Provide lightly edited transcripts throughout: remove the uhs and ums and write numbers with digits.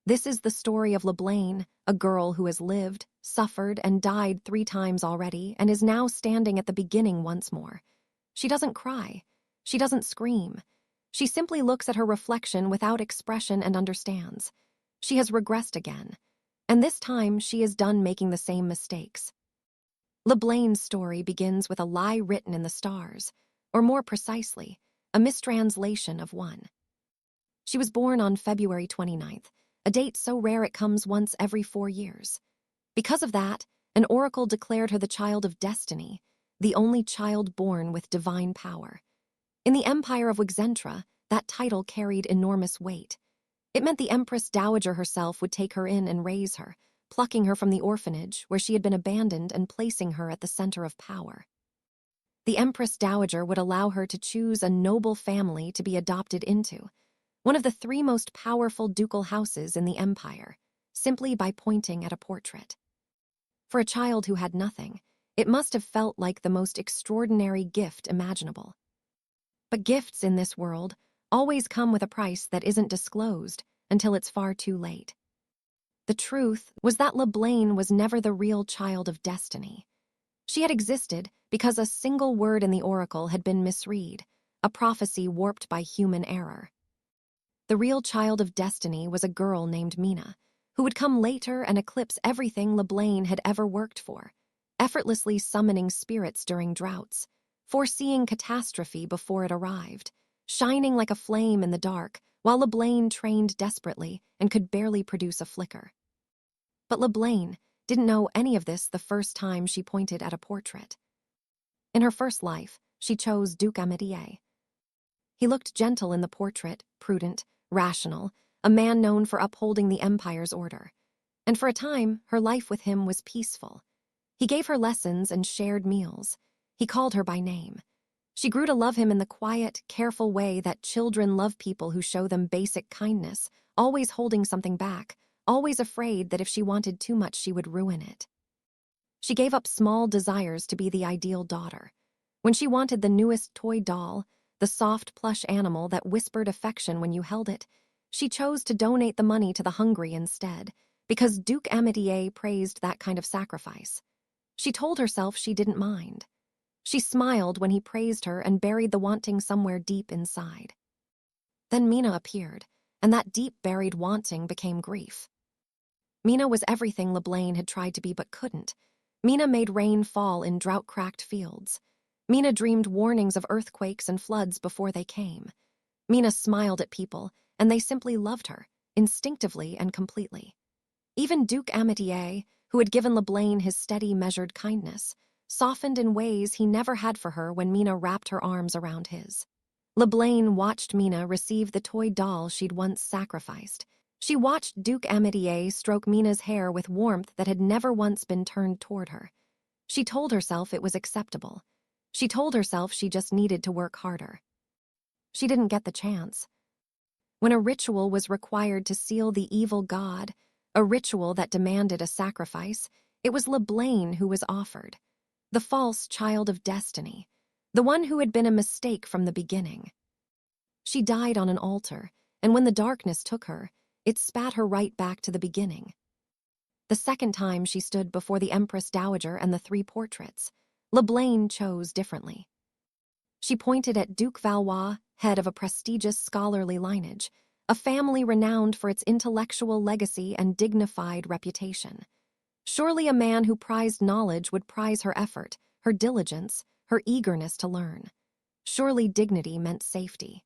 This is the story of LeBlaine, a girl who has lived, suffered, and died 3 times already and is now standing at the beginning once more. She doesn't cry. She doesn't scream. She simply looks at her reflection without expression and understands. She has regressed again. And this time, she is done making the same mistakes. LeBlaine's story begins with a lie written in the stars, or more precisely, a mistranslation of one. She was born on February 29th, a date so rare it comes once every 4 years. Because of that, an oracle declared her the child of destiny, the only child born with divine power. In the Empire of Wigzentra, that title carried enormous weight. It meant the Empress Dowager herself would take her in and raise her, plucking her from the orphanage where she had been abandoned and placing her at the center of power. The Empress Dowager would allow her to choose a noble family to be adopted into, one of the 3 most powerful ducal houses in the empire, simply by pointing at a portrait. For a child who had nothing, it must have felt like the most extraordinary gift imaginable. But gifts in this world always come with a price that isn't disclosed until it's far too late. The truth was that LeBlaine was never the real child of destiny. She had existed because a single word in the oracle had been misread, a prophecy warped by human error. The real child of destiny was a girl named Mina, who would come later and eclipse everything LeBlaine had ever worked for, effortlessly summoning spirits during droughts, foreseeing catastrophe before it arrived, shining like a flame in the dark, while LeBlaine trained desperately and could barely produce a flicker. But LeBlaine didn't know any of this the first time she pointed at a portrait. In her first life, she chose Duke Amitié. He looked gentle in the portrait, prudent, rational, a man known for upholding the Empire's order. And for a time, her life with him was peaceful. He gave her lessons and shared meals. He called her by name. She grew to love him in the quiet, careful way that children love people who show them basic kindness, always holding something back, always afraid that if she wanted too much she would ruin it. She gave up small desires to be the ideal daughter. When she wanted the newest toy doll, the soft plush animal that whispered affection when you held it, she chose to donate the money to the hungry instead, because Duke Amitié praised that kind of sacrifice. She told herself she didn't mind. She smiled when he praised her and buried the wanting somewhere deep inside. Then Mina appeared, and that deep-buried wanting became grief. Mina was everything LeBlaine had tried to be but couldn't. Mina made rain fall in drought-cracked fields. Mina dreamed warnings of earthquakes and floods before they came. Mina smiled at people, and they simply loved her, instinctively and completely. Even Duke Amitié, who had given LeBlaine his steady, measured kindness, softened in ways he never had for her when Mina wrapped her arms around his. LeBlaine watched Mina receive the toy doll she'd once sacrificed. She watched Duke Amitié stroke Mina's hair with warmth that had never once been turned toward her. She told herself it was acceptable. She told herself she just needed to work harder. She didn't get the chance. When a ritual was required to seal the evil god, a ritual that demanded a sacrifice, it was LeBlaine who was offered. The false child of destiny, the one who had been a mistake from the beginning. She died on an altar, and when the darkness took her, it spat her right back to the beginning. The second time she stood before the Empress Dowager and the 3 portraits, LeBlaine chose differently. She pointed at Duke Valois, head of a prestigious scholarly lineage, a family renowned for its intellectual legacy and dignified reputation. Surely a man who prized knowledge would prize her effort, her diligence, her eagerness to learn. Surely dignity meant safety.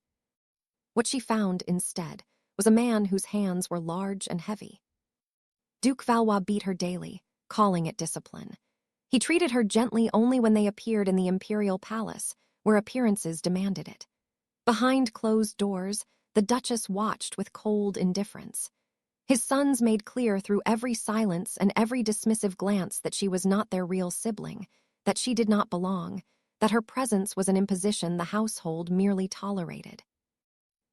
What she found, instead, was a man whose hands were large and heavy. Duke Valois beat her daily, calling it discipline. He treated her gently only when they appeared in the imperial palace, where appearances demanded it. Behind closed doors, the Duchess watched with cold indifference. His sons made clear through every silence and every dismissive glance that she was not their real sibling, that she did not belong, that her presence was an imposition the household merely tolerated.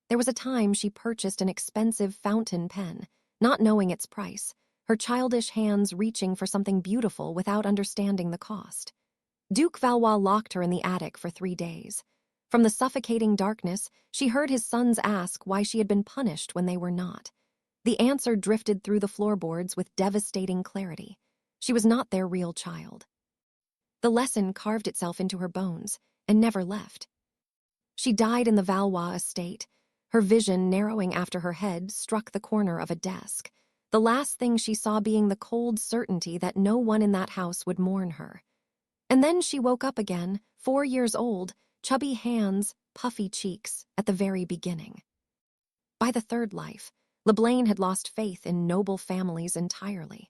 There was a time she purchased an expensive fountain pen, not knowing its price, her childish hands reaching for something beautiful without understanding the cost. Duke Valois locked her in the attic for 3 days. From the suffocating darkness, she heard his sons ask why she had been punished when they were not. The answer drifted through the floorboards with devastating clarity. She was not their real child. The lesson carved itself into her bones and never left. She died in the Valois estate, her vision narrowing after her head struck the corner of a desk, the last thing she saw being the cold certainty that no one in that house would mourn her. And then she woke up again, 4 years old, chubby hands, puffy cheeks, at the very beginning. By the third life, LeBlaine had lost faith in noble families entirely.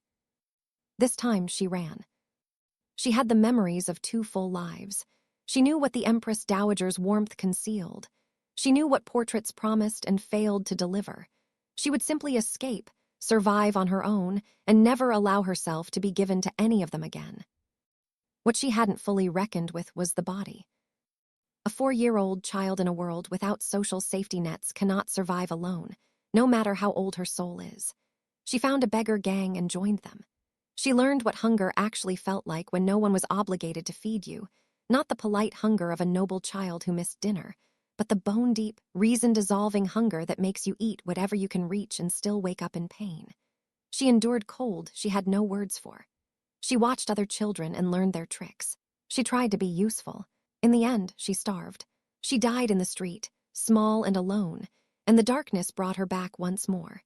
This time she ran. She had the memories of 2 full lives. She knew what the Empress Dowager's warmth concealed. She knew what portraits promised and failed to deliver. She would simply escape, survive on her own, and never allow herself to be given to any of them again. What she hadn't fully reckoned with was the body. A 4-year-old child in a world without social safety nets cannot survive alone, no matter how old her soul is. She found a beggar gang and joined them. She learned what hunger actually felt like when no one was obligated to feed you, not the polite hunger of a noble child who missed dinner, but the bone-deep, reason-dissolving hunger that makes you eat whatever you can reach and still wake up in pain. She endured cold she had no words for. She watched other children and learned their tricks. She tried to be useful. In the end, she starved. She died in the street, small and alone, and the darkness brought her back once more.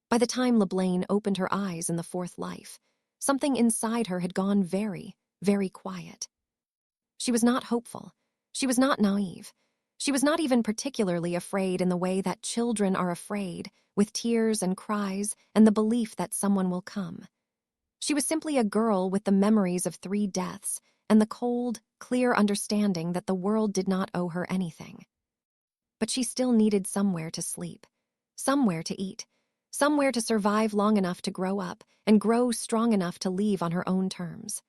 By the time LeBlaine opened her eyes in the 4th life, something inside her had gone very, very quiet. She was not hopeful. She was not naive. She was not even particularly afraid in the way that children are afraid, with tears and cries and the belief that someone will come. She was simply a girl with the memories of 3 deaths and the cold, clear understanding that the world did not owe her anything. But she still needed somewhere to sleep, somewhere to eat, somewhere to survive long enough to grow up and grow strong enough to leave on her own terms.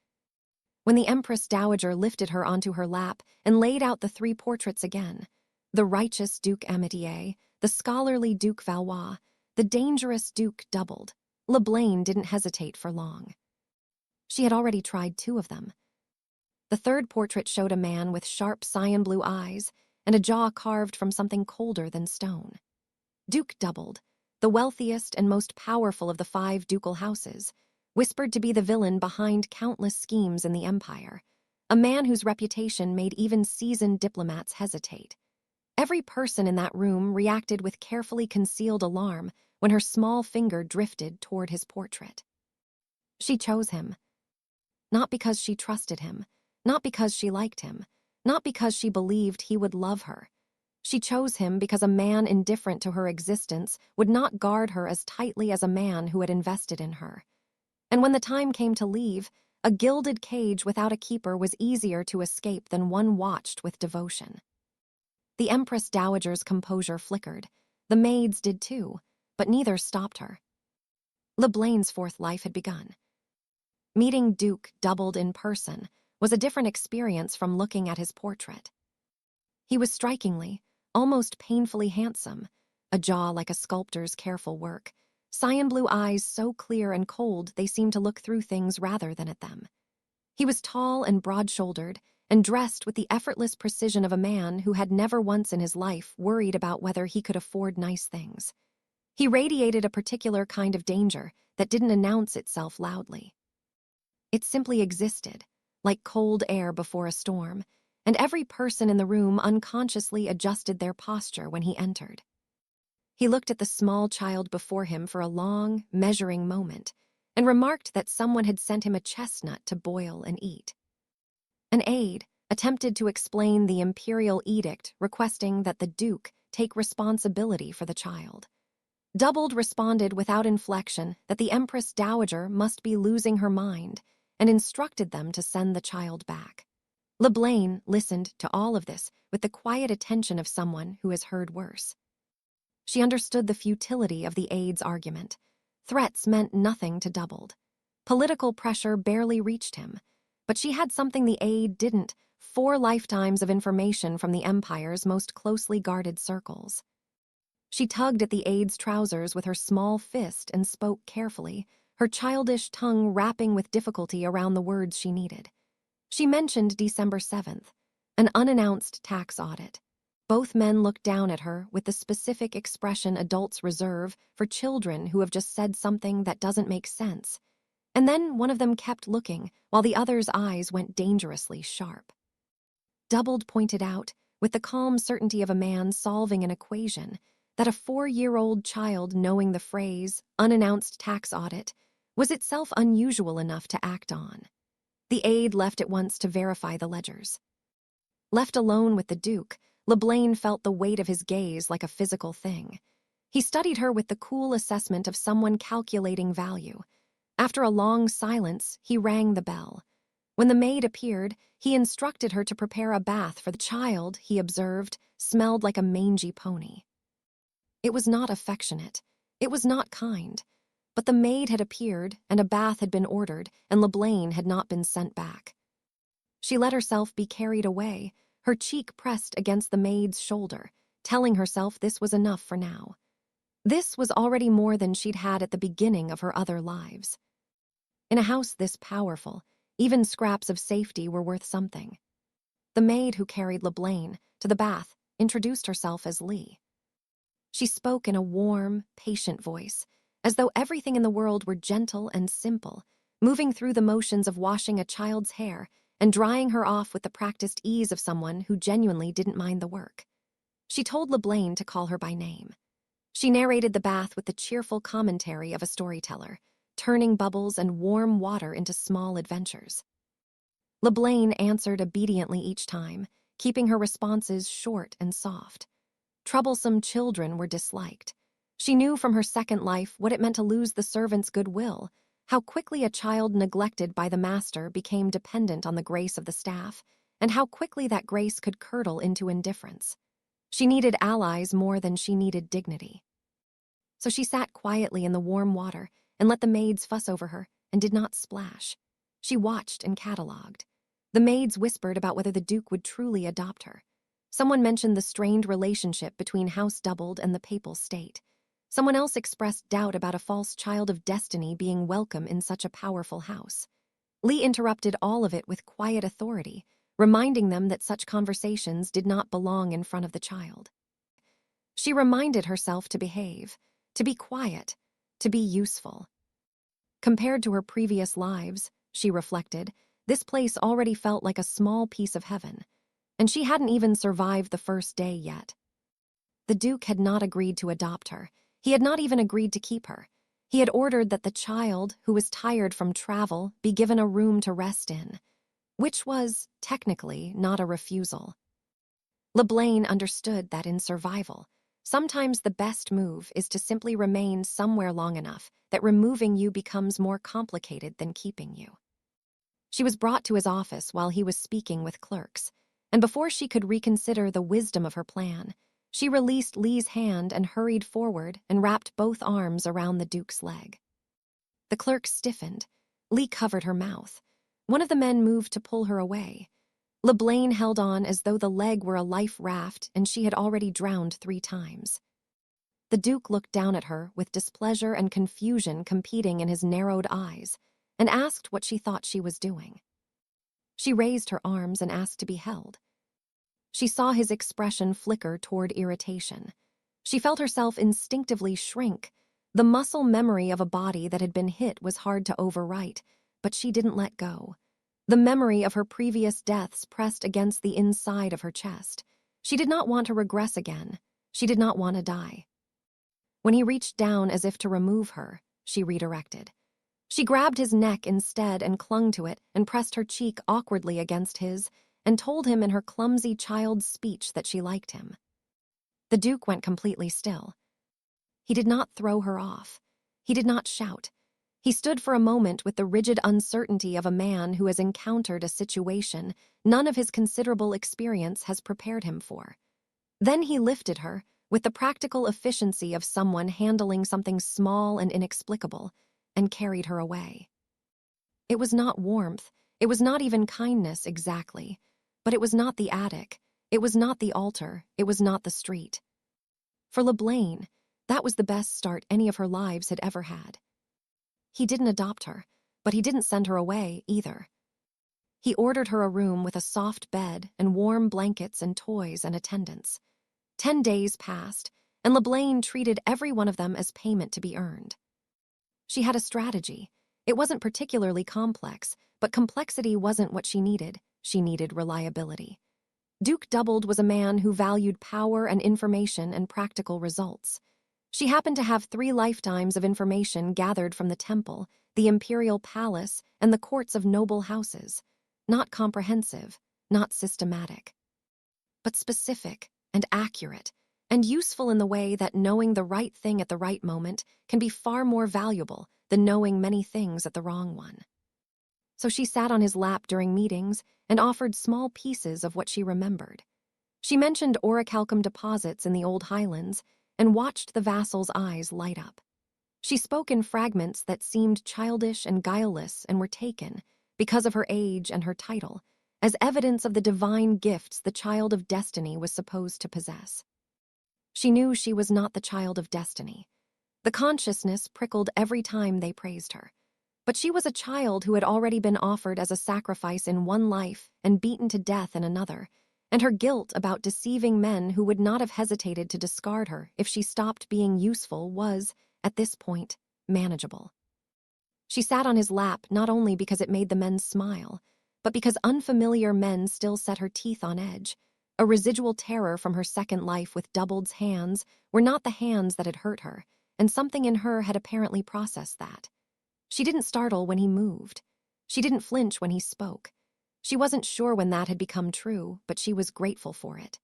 When the Empress Dowager lifted her onto her lap and laid out the 3 portraits again, the righteous Duke Amitié, the scholarly Duke Valois, the dangerous Duke Doubled, LeBlaine didn't hesitate for long. She had already tried 2 of them. The 3rd portrait showed a man with sharp cyan-blue eyes and a jaw carved from something colder than stone. Duke Doubled, the wealthiest and most powerful of the 5 ducal houses, whispered to be the villain behind countless schemes in the empire, a man whose reputation made even seasoned diplomats hesitate. Every person in that room reacted with carefully concealed alarm when her small finger drifted toward his portrait. She chose him. Not because she trusted him, not because she liked him, not because she believed he would love her. She chose him because a man indifferent to her existence would not guard her as tightly as a man who had invested in her. And when the time came to leave, a gilded cage without a keeper was easier to escape than one watched with devotion. The Empress Dowager's composure flickered. The maids did too, but neither stopped her. LeBlaine's 4th life had begun. Meeting Duke Doubled in person was a different experience from looking at his portrait. He was strikingly, almost painfully handsome, a jaw like a sculptor's careful work, cyan-blue eyes so clear and cold they seemed to look through things rather than at them. He was tall and broad-shouldered and dressed with the effortless precision of a man who had never once in his life worried about whether he could afford nice things. He radiated a particular kind of danger that didn't announce itself loudly. It simply existed, like cold air before a storm, and every person in the room unconsciously adjusted their posture when he entered. He looked at the small child before him for a long, measuring moment, and remarked that someone had sent him a chestnut to boil and eat. An aide attempted to explain the imperial edict requesting that the Duke take responsibility for the child. Doubled responded without inflection that the Empress Dowager must be losing her mind and instructed them to send the child back. LeBlaine listened to all of this with the quiet attention of someone who has heard worse. She understood the futility of the aide's argument. Threats meant nothing to Doubled. Political pressure barely reached him, but she had something the aide didn't: 4 lifetimes of information from the Empire's most closely guarded circles. She tugged at the aide's trousers with her small fist and spoke carefully, her childish tongue wrapping with difficulty around the words she needed. She mentioned December 7th, an unannounced tax audit. Both men looked down at her with the specific expression adults reserve for children who have just said something that doesn't make sense. And then one of them kept looking, while the other's eyes went dangerously sharp. Doubled pointed out, with the calm certainty of a man solving an equation, that a 4-year-old child knowing the phrase, unannounced tax audit, was itself unusual enough to act on. The aide left at once to verify the ledgers. Left alone with the Duke, LeBlanc felt the weight of his gaze like a physical thing. He studied her with the cool assessment of someone calculating value. After a long silence, he rang the bell. When the maid appeared, he instructed her to prepare a bath for the child, he observed, smelled like a mangy pony. It was not affectionate. It was not kind. But the maid had appeared, and a bath had been ordered, and LeBlanc had not been sent back. She let herself be carried away, her cheek pressed against the maid's shoulder, telling herself this was enough for now. This was already more than she'd had at the beginning of her other lives. In a house this powerful, even scraps of safety were worth something. The maid who carried LeBlanc to the bath introduced herself as Lee. She spoke in a warm, patient voice, as though everything in the world were gentle and simple, moving through the motions of washing a child's hair and drying her off with the practiced ease of someone who genuinely didn't mind the work. She told LeBlanc to call her by name. She narrated the bath with the cheerful commentary of a storyteller, turning bubbles and warm water into small adventures. LeBlanc answered obediently each time, keeping her responses short and soft. Troublesome children were disliked. She knew from her second life what it meant to lose the servant's goodwill, how quickly a child neglected by the master became dependent on the grace of the staff, and how quickly that grace could curdle into indifference. She needed allies more than she needed dignity. So she sat quietly in the warm water and let the maids fuss over her and did not splash. She watched and catalogued. The maids whispered about whether the Duke would truly adopt her. Someone mentioned the strained relationship between House Doubled and the Papal State. Someone else expressed doubt about a false child of destiny being welcome in such a powerful house. Lee interrupted all of it with quiet authority, reminding them that such conversations did not belong in front of the child. She reminded herself to behave, to be quiet, to be useful. Compared to her previous lives, she reflected, this place already felt like a small piece of heaven, and she hadn't even survived the first day yet. The Duke had not agreed to adopt her. He had not even agreed to keep her. He had ordered that the child, who was tired from travel, be given a room to rest in, which was, technically, not a refusal. LeBlanc understood that in survival, sometimes the best move is to simply remain somewhere long enough that removing you becomes more complicated than keeping you. She was brought to his office while he was speaking with clerks, and before she could reconsider the wisdom of her plan, she released Lee's hand and hurried forward and wrapped both arms around the Duke's leg. The clerk stiffened. Lee covered her mouth. One of the men moved to pull her away. LeBlanc held on as though the leg were a life raft and she had already drowned 3 times. The Duke looked down at her with displeasure and confusion competing in his narrowed eyes and asked what she thought she was doing. She raised her arms and asked to be held. She saw his expression flicker toward irritation. She felt herself instinctively shrink. The muscle memory of a body that had been hit was hard to overwrite, but she didn't let go. The memory of her previous deaths pressed against the inside of her chest. She did not want to regress again. She did not want to die. When he reached down as if to remove her, she redirected. She grabbed his neck instead and clung to it and pressed her cheek awkwardly against his and told him in her clumsy child's speech that she liked him. The Duke went completely still. He did not throw her off. He did not shout. He stood for a moment with the rigid uncertainty of a man who has encountered a situation none of his considerable experience has prepared him for. Then he lifted her, with the practical efficiency of someone handling something small and inexplicable, and carried her away. It was not warmth, it was not even kindness exactly, but it was not the attic, it was not the altar, it was not the street. For LeBlanc, that was the best start any of her lives had ever had. He didn't adopt her, but he didn't send her away either. He ordered her a room with a soft bed and warm blankets and toys and attendants. 10 days passed, and LeBlanc treated every one of them as payment to be earned. She had a strategy. It wasn't particularly complex, but complexity wasn't what she needed. She needed reliability. Duke Doubled was a man who valued power and information and practical results. She happened to have 3 lifetimes of information gathered from the temple, the imperial palace, and the courts of noble houses. Not comprehensive, not systematic, but specific and accurate, and useful in the way that knowing the right thing at the right moment can be far more valuable than knowing many things at the wrong one. So she sat on his lap during meetings and offered small pieces of what she remembered. She mentioned orichalcum deposits in the old highlands and watched the vassal's eyes light up. She spoke in fragments that seemed childish and guileless and were taken, because of her age and her title, as evidence of the divine gifts the child of destiny was supposed to possess. She knew she was not the child of destiny. The consciousness prickled every time they praised her. But she was a child who had already been offered as a sacrifice in one life and beaten to death in another, and her guilt about deceiving men who would not have hesitated to discard her if she stopped being useful was, at this point, manageable. She sat on his lap not only because it made the men smile, but because unfamiliar men still set her teeth on edge. A residual terror from her second life with Doubled's hands were not the hands that had hurt her, and something in her had apparently processed that. She didn't startle when he moved. She didn't flinch when he spoke. She wasn't sure when that had become true, but she was grateful for it.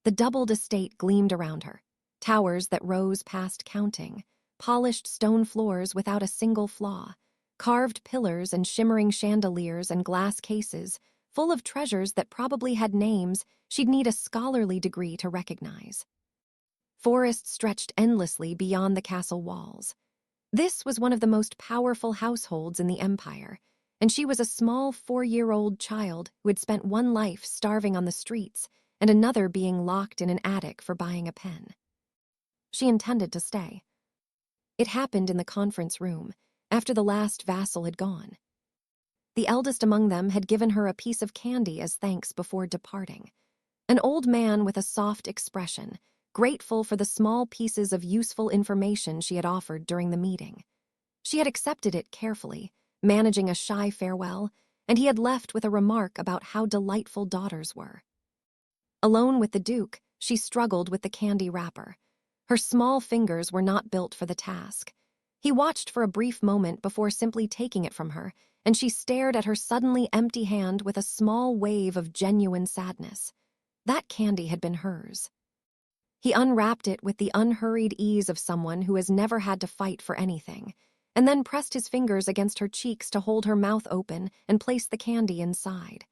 The Doubled estate gleamed around her, towers that rose past counting, polished stone floors without a single flaw, carved pillars and shimmering chandeliers and glass cases, full of treasures that probably had names she'd need a scholarly degree to recognize. Forests stretched endlessly beyond the castle walls. This was one of the most powerful households in the empire, and she was a small 4-year-old child who had spent one life starving on the streets and another being locked in an attic for buying a pen. She intended to stay. It happened in the conference room, after the last vassal had gone. The eldest among them had given her a piece of candy as thanks before departing. An old man with a soft expression, grateful for the small pieces of useful information she had offered during the meeting. She had accepted it carefully, managing a shy farewell, and he had left with a remark about how delightful daughters were. Alone with the Duke, she struggled with the candy wrapper. Her small fingers were not built for the task. He watched for a brief moment before simply taking it from her, and she stared at her suddenly empty hand with a small wave of genuine sadness. That candy had been hers. He unwrapped it with the unhurried ease of someone who has never had to fight for anything, and then pressed his fingers against her cheeks to hold her mouth open and place the candy inside.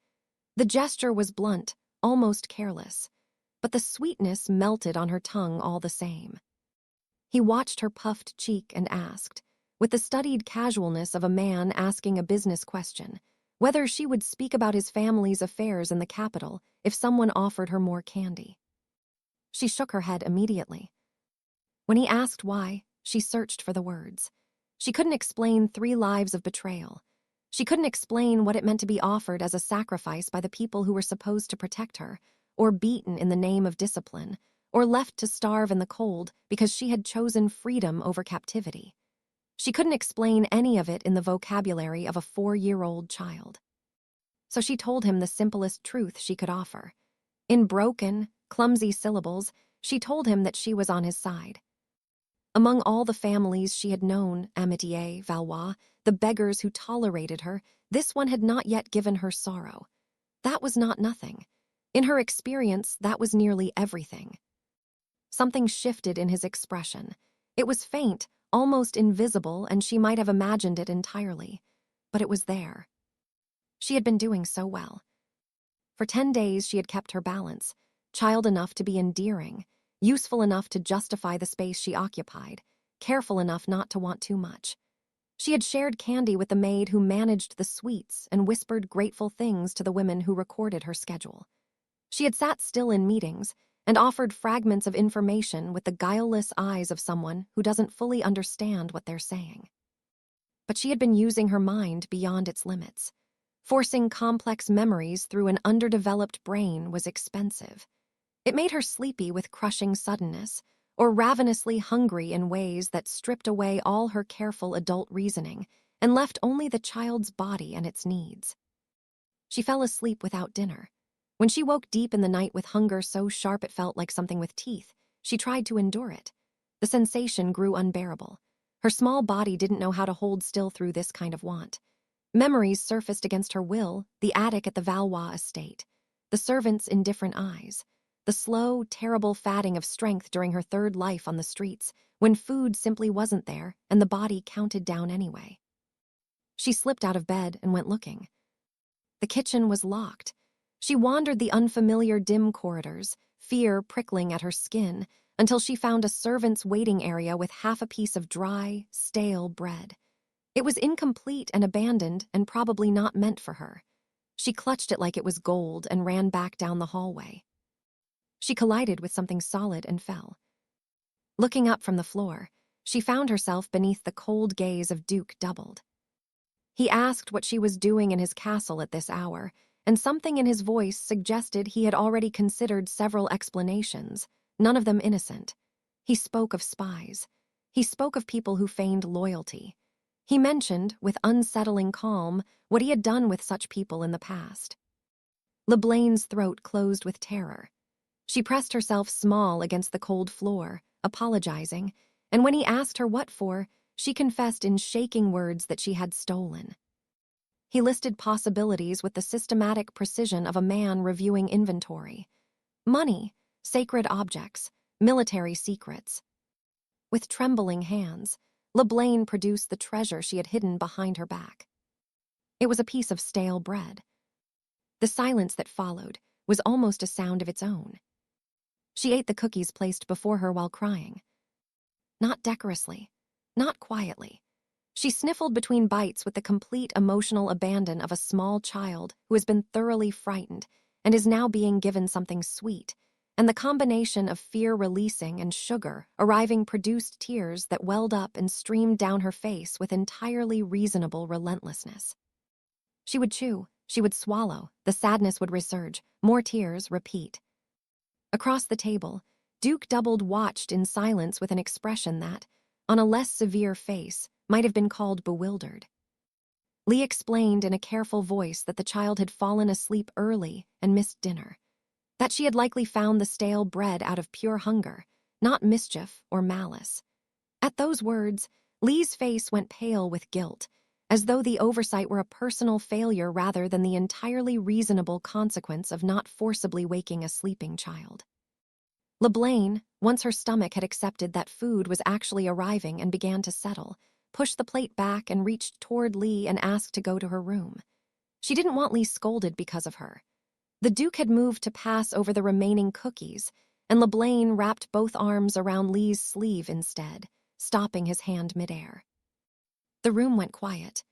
The gesture was blunt, almost careless, but the sweetness melted on her tongue all the same. He watched her puffed cheek and asked, with the studied casualness of a man asking a business question, whether she would speak about his family's affairs in the capital if someone offered her more candy. She shook her head immediately. When he asked why, she searched for the words. She couldn't explain 3 lives of betrayal. She couldn't explain what it meant to be offered as a sacrifice by the people who were supposed to protect her, or beaten in the name of discipline, or left to starve in the cold because she had chosen freedom over captivity. She couldn't explain any of it in the vocabulary of a 4-year-old child. So she told him the simplest truth she could offer. In broken, clumsy syllables, she told him that she was on his side. Among all the families she had known, Amitié, Valois, the beggars who tolerated her, this one had not yet given her sorrow. That was not nothing. In her experience, that was nearly everything. Something shifted in his expression. It was faint, almost invisible, and she might have imagined it entirely. But it was there. She had been doing so well. For 10 days she had kept her balance, child enough to be endearing, useful enough to justify the space she occupied, careful enough not to want too much. She had shared candy with the maid who managed the sweets and whispered grateful things to the women who recorded her schedule. She had sat still in meetings and offered fragments of information with the guileless eyes of someone who doesn't fully understand what they're saying. But she had been using her mind beyond its limits. Forcing complex memories through an underdeveloped brain was expensive. It made her sleepy with crushing suddenness, or ravenously hungry in ways that stripped away all her careful adult reasoning and left only the child's body and its needs. She fell asleep without dinner. When she woke deep in the night with hunger so sharp it felt like something with teeth, she tried to endure it. The sensation grew unbearable. Her small body didn't know how to hold still through this kind of want. Memories surfaced against her will, the attic at the Valois estate, the servants' indifferent eyes, the slow, terrible fatting of strength during her third life on the streets, when food simply wasn't there and the body counted down anyway. She slipped out of bed and went looking. The kitchen was locked. She wandered the unfamiliar dim corridors, fear prickling at her skin, until she found a servant's waiting area with half a piece of dry, stale bread. It was incomplete and abandoned and probably not meant for her. She clutched it like it was gold and ran back down the hallway. She collided with something solid and fell. Looking up from the floor, she found herself beneath the cold gaze of Duke Doubled. He asked what she was doing in his castle at this hour, and something in his voice suggested he had already considered several explanations, none of them innocent. He spoke of spies. He spoke of people who feigned loyalty. He mentioned, with unsettling calm, what he had done with such people in the past. LeBlain's throat closed with terror. She pressed herself small against the cold floor, apologizing, and when he asked her what for, she confessed in shaking words that she had stolen. He listed possibilities with the systematic precision of a man reviewing inventory. Money, sacred objects, military secrets. With trembling hands, LeBlain produced the treasure she had hidden behind her back. It was a piece of stale bread. The silence that followed was almost a sound of its own. She ate the cookies placed before her while crying. Not decorously, not quietly. She sniffled between bites with the complete emotional abandon of a small child who has been thoroughly frightened and is now being given something sweet, and the combination of fear releasing and sugar arriving produced tears that welled up and streamed down her face with entirely reasonable relentlessness. She would chew, she would swallow, the sadness would resurge, more tears, repeat. Across the table, Duke Doubled watched in silence with an expression that, on a less severe face, might have been called bewildered. Lee explained in a careful voice that the child had fallen asleep early and missed dinner, that she had likely found the stale bread out of pure hunger, not mischief or malice. At those words, Lee's face went pale with guilt, as though the oversight were a personal failure rather than the entirely reasonable consequence of not forcibly waking a sleeping child. LeBlain, once her stomach had accepted that food was actually arriving and began to settle, pushed the plate back and reached toward Lee and asked to go to her room. She didn't want Lee scolded because of her. The Duke had moved to pass over the remaining cookies, and LeBlain wrapped both arms around Lee's sleeve instead, stopping his hand midair. The room went quiet.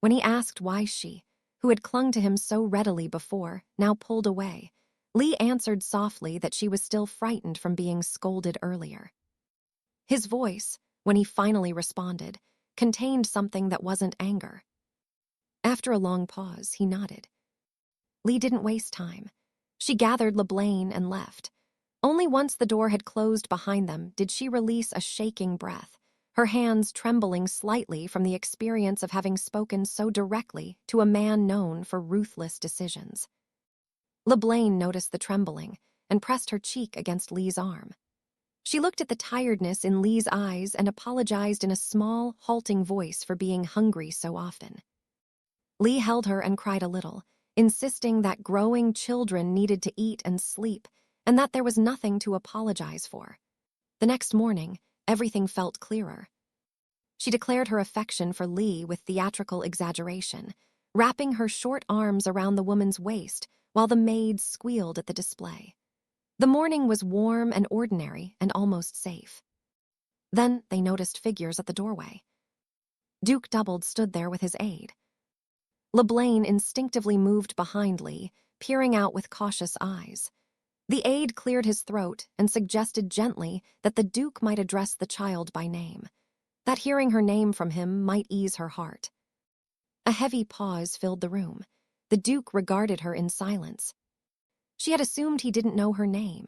When he asked why she, who had clung to him so readily before, now pulled away, Lee answered softly that she was still frightened from being scolded earlier. His voice, when he finally responded, contained something that wasn't anger. After a long pause, he nodded. Lee didn't waste time. She gathered LeBlain and left. Only once the door had closed behind them did she release a shaking breath, her hands trembling slightly from the experience of having spoken so directly to a man known for ruthless decisions. LeBlain noticed the trembling and pressed her cheek against Lee's arm. She looked at the tiredness in Lee's eyes and apologized in a small, halting voice for being hungry so often. Lee held her and cried a little, insisting that growing children needed to eat and sleep, and that there was nothing to apologize for. The next morning, everything felt clearer. She declared her affection for Lee with theatrical exaggeration, wrapping her short arms around the woman's waist while the maids squealed at the display. The morning was warm and ordinary and almost safe. Then they noticed figures at the doorway. Duke Doubled stood there with his aide. LeBlain instinctively moved behind Lee, peering out with cautious eyes. The aide cleared his throat and suggested gently that the Duke might address the child by name, that hearing her name from him might ease her heart. A heavy pause filled the room. The Duke regarded her in silence. She had assumed he didn't know her name.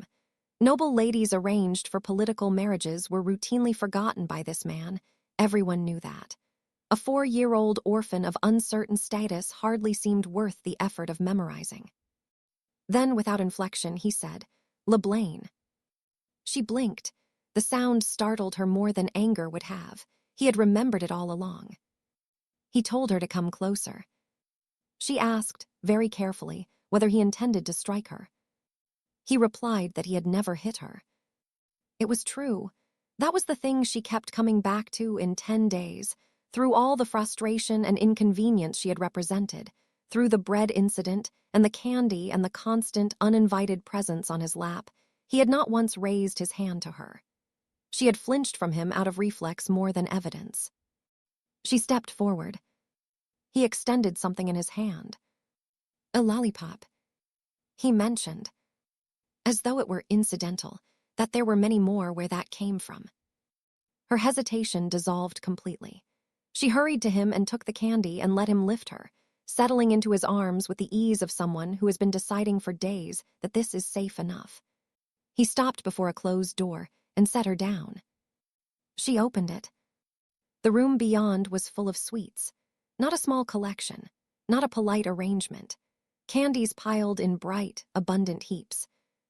Noble ladies arranged for political marriages were routinely forgotten by this man. Everyone knew that. A 4-year-old orphan of uncertain status hardly seemed worth the effort of memorizing. Then, without inflection, he said, "LeBlaine." She blinked. The sound startled her more than anger would have. He had remembered it all along. He told her to come closer. She asked, very carefully, whether he intended to strike her. He replied that he had never hit her. It was true. That was the thing she kept coming back to in 10 days, through all the frustration and inconvenience she had represented, through the bread incident and the candy and the constant, uninvited presence on his lap. He had not once raised his hand to her. She had flinched from him out of reflex more than evidence. She stepped forward. He extended something in his hand. A lollipop. He mentioned, as though it were incidental, that there were many more where that came from. Her hesitation dissolved completely. She hurried to him and took the candy and let him lift her, settling into his arms with the ease of someone who has been deciding for days that this is safe enough. He stopped before a closed door and set her down. She opened it. The room beyond was full of sweets, not a small collection, not a polite arrangement. Candies piled in bright, abundant heaps.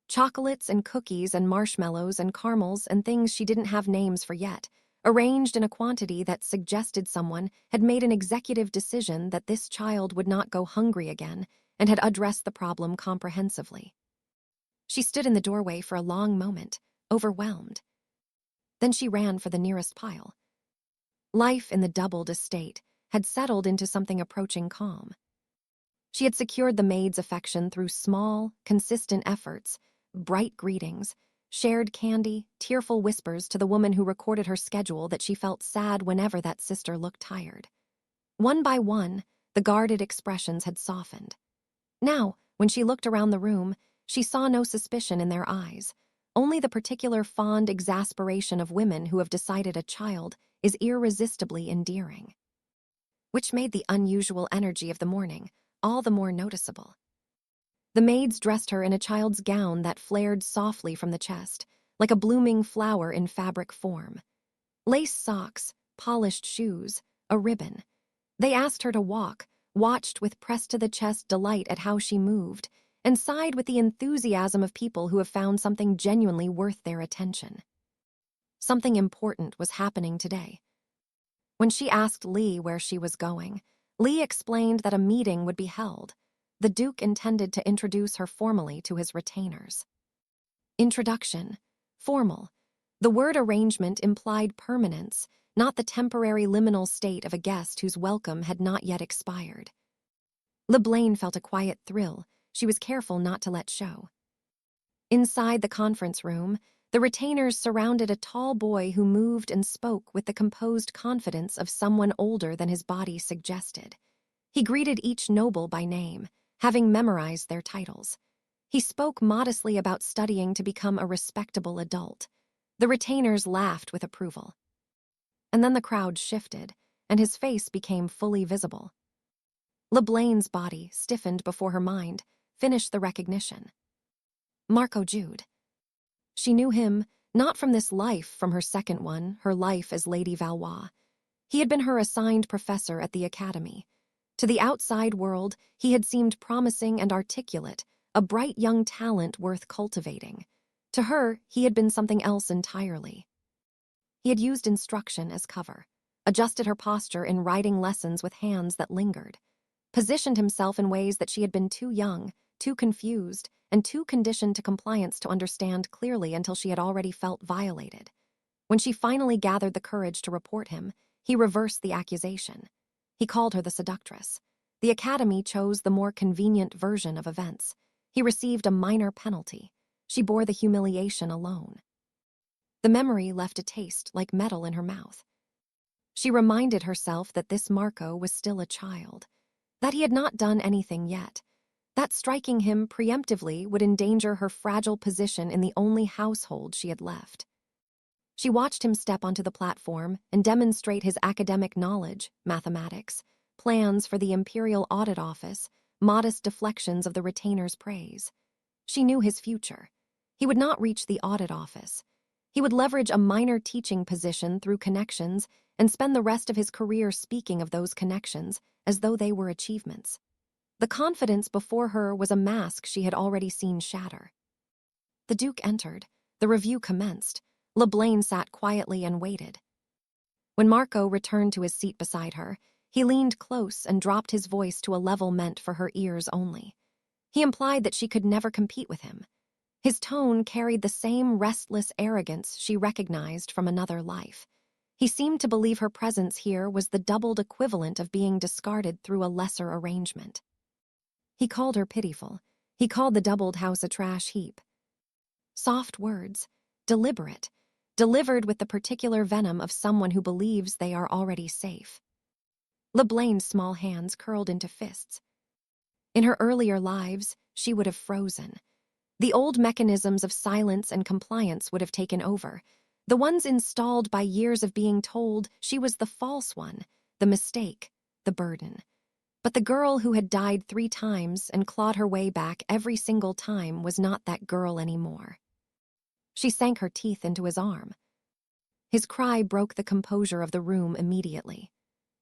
Chocolates and cookies and marshmallows and caramels and things she didn't have names for yet, arranged in a quantity that suggested someone had made an executive decision that this child would not go hungry again and had addressed the problem comprehensively. She stood in the doorway for a long moment, overwhelmed. Then she ran for the nearest pile. Life in the doubled estate had settled into something approaching calm. She had secured the maid's affection through small, consistent efforts, bright greetings, shared candy, tearful whispers to the woman who recorded her schedule that she felt sad whenever that sister looked tired. One by one, the guarded expressions had softened. Now, when she looked around the room, she saw no suspicion in their eyes, only the particular fond exasperation of women who have decided a child is irresistibly endearing. Which made the unusual energy of the morning all the more noticeable. The maids dressed her in a child's gown that flared softly from the chest, like a blooming flower in fabric form. Lace socks, polished shoes, a ribbon. They asked her to walk, watched with pressed-to-the-chest delight at how she moved, and sighed with the enthusiasm of people who have found something genuinely worth their attention. Something important was happening today. When she asked Lee where she was going, Lee explained that a meeting would be held. The Duke intended to introduce her formally to his retainers. Introduction. Formal. The word arrangement implied permanence, not the temporary liminal state of a guest whose welcome had not yet expired. LeBlaine felt a quiet thrill she was careful not to let show. Inside the conference room, the retainers surrounded a tall boy who moved and spoke with the composed confidence of someone older than his body suggested. He greeted each noble by name, having memorized their titles. He spoke modestly about studying to become a respectable adult. The retainers laughed with approval. And then the crowd shifted, and his face became fully visible. LeBlaine's body, stiffened before her mind, finished the recognition. Marco Jude. She knew him, not from this life, from her second one, her life as Lady Valois. He had been her assigned professor at the academy. To the outside world, he had seemed promising and articulate, a bright young talent worth cultivating. To her, he had been something else entirely. He had used instruction as cover, adjusted her posture in writing lessons with hands that lingered, positioned himself in ways that she had been too young, too confused, and too conditioned to compliance to understand clearly until she had already felt violated. When she finally gathered the courage to report him, he reversed the accusation. He called her the seductress. The academy chose the more convenient version of events. He received a minor penalty. She bore the humiliation alone. The memory left a taste like metal in her mouth. She reminded herself that this Marco was still a child, that he had not done anything yet, that striking him preemptively would endanger her fragile position in the only household she had left. She watched him step onto the platform and demonstrate his academic knowledge, mathematics, plans for the Imperial Audit Office, modest deflections of the retainer's praise. She knew his future. He would not reach the audit office. He would leverage a minor teaching position through connections and spend the rest of his career speaking of those connections as though they were achievements. The confidence before her was a mask she had already seen shatter. The Duke entered. The review commenced. LeBlaine sat quietly and waited. When Marco returned to his seat beside her, he leaned close and dropped his voice to a level meant for her ears only. He implied that she could never compete with him. His tone carried the same restless arrogance she recognized from another life. He seemed to believe her presence here was the doubled equivalent of being discarded through a lesser arrangement. He called her pitiful. He called the doubled house a trash heap. Soft words, deliberate, delivered with the particular venom of someone who believes they are already safe. LeBlaine's small hands curled into fists. In her earlier lives, she would have frozen. The old mechanisms of silence and compliance would have taken over, the ones installed by years of being told she was the false one, the mistake, the burden. But the girl who had died 3 times and clawed her way back every single time was not that girl anymore. She sank her teeth into his arm. His cry broke the composure of the room immediately.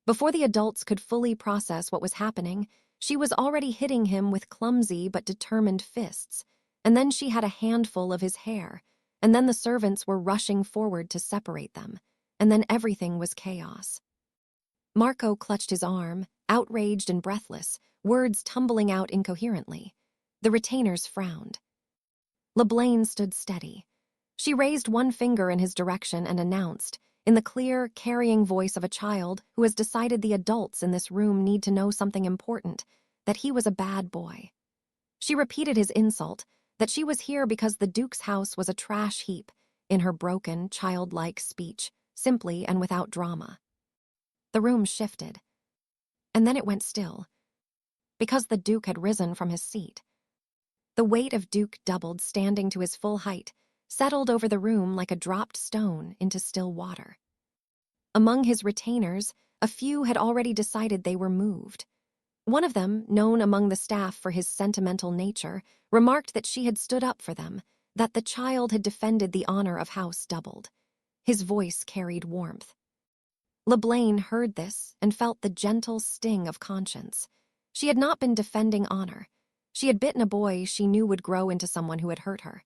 Before the adults could fully process what was happening, she was already hitting him with clumsy but determined fists, and then she had a handful of his hair, and then the servants were rushing forward to separate them, and then everything was chaos. Marco clutched his arm, outraged and breathless, words tumbling out incoherently. The retainers frowned. LeBlaine stood steady. She raised one finger in his direction and announced, in the clear, carrying voice of a child who has decided the adults in this room need to know something important, that he was a bad boy. She repeated his insult, that she was here because the Duke's house was a trash heap, in her broken, childlike speech, simply and without drama. The room shifted. And then it went still, because the Duke had risen from his seat. The weight of Duke doubled, standing to his full height, settled over the room like a dropped stone into still water. Among his retainers, a few had already decided they were moved. One of them, known among the staff for his sentimental nature, remarked that she had stood up for them, that the child had defended the honor of House Doubled. His voice carried warmth. LeBlaine heard this and felt the gentle sting of conscience. She had not been defending honor. She had bitten a boy she knew would grow into someone who had hurt her.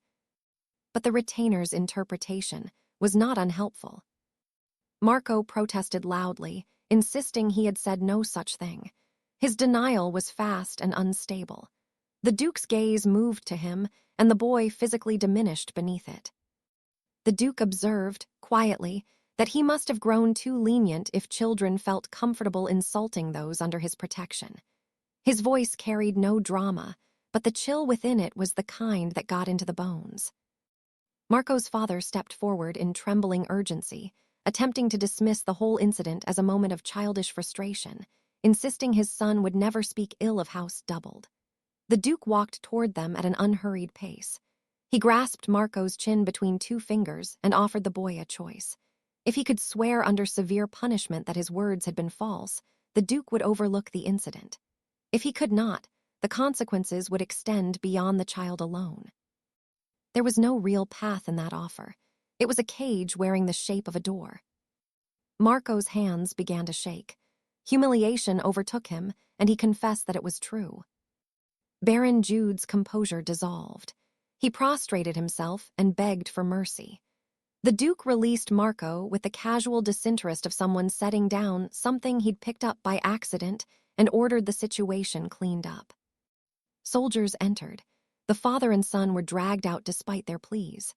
But the retainer's interpretation was not unhelpful. Marco protested loudly, insisting he had said no such thing. His denial was fast and unstable. The Duke's gaze moved to him, and the boy physically diminished beneath it. The Duke observed, quietly, that he must have grown too lenient if children felt comfortable insulting those under his protection. His voice carried no drama, but the chill within it was the kind that got into the bones. Marco's father stepped forward in trembling urgency, attempting to dismiss the whole incident as a moment of childish frustration, insisting his son would never speak ill of House Doubled. The Duke walked toward them at an unhurried pace. He grasped Marco's chin between 2 fingers and offered the boy a choice. If he could swear under severe punishment that his words had been false, the Duke would overlook the incident. If he could not, the consequences would extend beyond the child alone. There was no real path in that offer. It was a cage wearing the shape of a door. Marco's hands began to shake. Humiliation overtook him, and he confessed that it was true. Baron Jude's composure dissolved. He prostrated himself and begged for mercy. The Duke released Marco with the casual disinterest of someone setting down something he'd picked up by accident and ordered the situation cleaned up. Soldiers entered. The father and son were dragged out despite their pleas.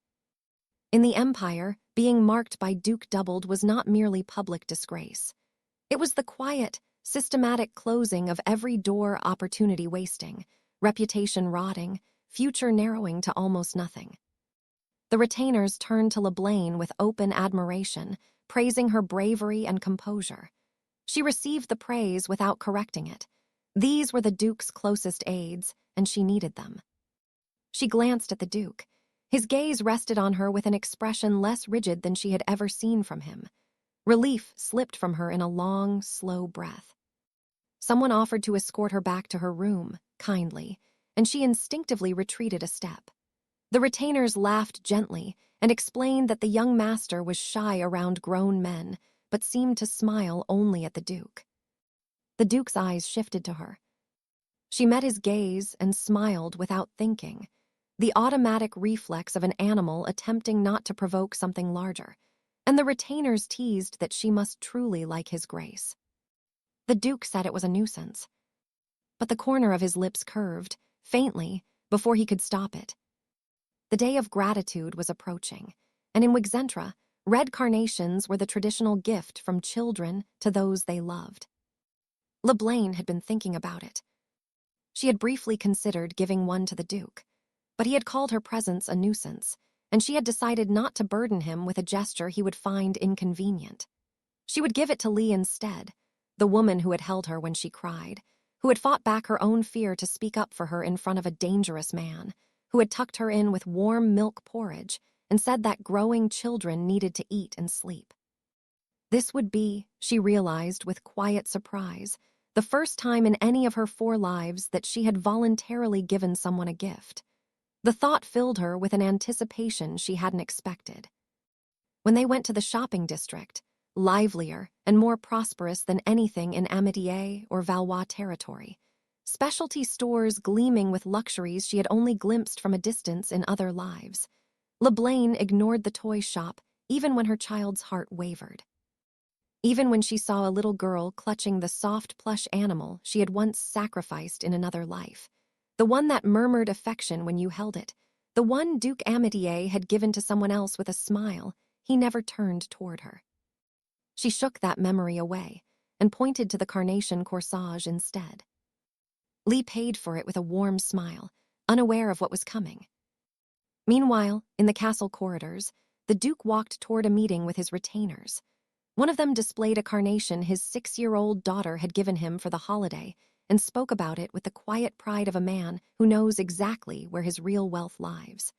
In the Empire, being marked by Duke Doubled was not merely public disgrace. It was the quiet, systematic closing of every door, opportunity wasting, reputation rotting, future narrowing to almost nothing. The retainers turned to LeBlaine with open admiration, praising her bravery and composure. She received the praise without correcting it. These were the Duke's closest aides, and she needed them. She glanced at the Duke. His gaze rested on her with an expression less rigid than she had ever seen from him. Relief slipped from her in a long, slow breath. Someone offered to escort her back to her room, kindly, and she instinctively retreated a step. The retainers laughed gently and explained that the young master was shy around grown men, but seemed to smile only at the Duke. The Duke's eyes shifted to her. She met his gaze and smiled without thinking, the automatic reflex of an animal attempting not to provoke something larger, and the retainers teased that she must truly like his grace. The Duke said it was a nuisance, but the corner of his lips curved, faintly, before he could stop it. The day of gratitude was approaching, and in Wigzentra, red carnations were the traditional gift from children to those they loved. LeBlaine had been thinking about it. She had briefly considered giving one to the Duke, but he had called her presence a nuisance, and she had decided not to burden him with a gesture he would find inconvenient. She would give it to Lee instead, the woman who had held her when she cried, who had fought back her own fear to speak up for her in front of a dangerous man, who had tucked her in with warm milk porridge and said that growing children needed to eat and sleep. This would be, she realized with quiet surprise, the first time in any of her 4 lives that she had voluntarily given someone a gift. The thought filled her with an anticipation she hadn't expected. When they went to the shopping district, livelier and more prosperous than anything in Amitié or Valois territory, specialty stores gleaming with luxuries she had only glimpsed from a distance in other lives, LeBlaine ignored the toy shop even when her child's heart wavered. Even when she saw a little girl clutching the soft plush animal she had once sacrificed in another life, the one that murmured affection when you held it, the one Duke Amitié had given to someone else with a smile, he never turned toward her. She shook that memory away and pointed to the carnation corsage instead. Lee paid for it with a warm smile, unaware of what was coming. Meanwhile, in the castle corridors, the Duke walked toward a meeting with his retainers. One of them displayed a carnation his 6-year-old daughter had given him for the holiday and spoke about it with the quiet pride of a man who knows exactly where his real wealth lies.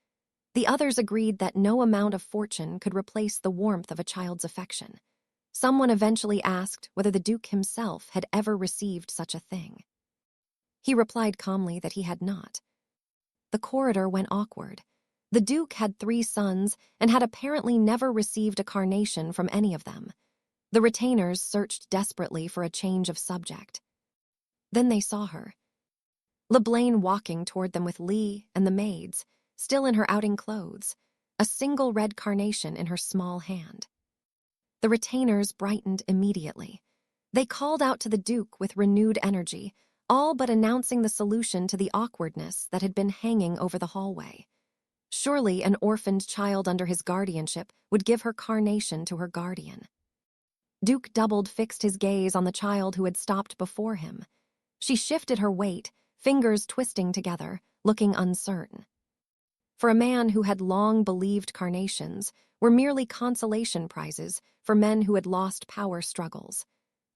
The others agreed that no amount of fortune could replace the warmth of a child's affection. Someone eventually asked whether the Duke himself had ever received such a thing. He replied calmly that he had not. The corridor went awkward. The Duke had 3 sons and had apparently never received a carnation from any of them. The retainers searched desperately for a change of subject. Then they saw her. LeBlaine walking toward them with Lee and the maids, still in her outing clothes, a single red carnation in her small hand. The retainers brightened immediately. They called out to the Duke with renewed energy, all but announcing the solution to the awkwardness that had been hanging over the hallway. Surely an orphaned child under his guardianship would give her carnation to her guardian. Duke doubled fixed his gaze on the child who had stopped before him. She shifted her weight, fingers twisting together, looking uncertain. For a man who had long believed carnations were merely consolation prizes for men who had lost power struggles,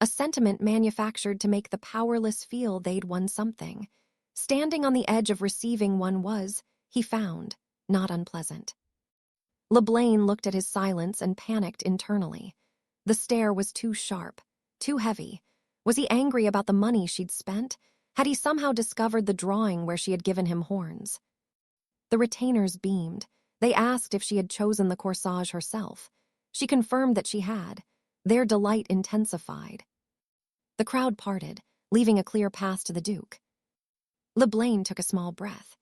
a sentiment manufactured to make the powerless feel they'd won something. Standing on the edge of receiving one was, he found, not unpleasant. LeBlaine looked at his silence and panicked internally. The stare was too sharp, too heavy. Was he angry about the money she'd spent? Had he somehow discovered the drawing where she had given him horns? The retainers beamed. They asked if she had chosen the corsage herself. She confirmed that she had. Their delight intensified. The crowd parted, leaving a clear path to the Duke. LeBlaine took a small breath.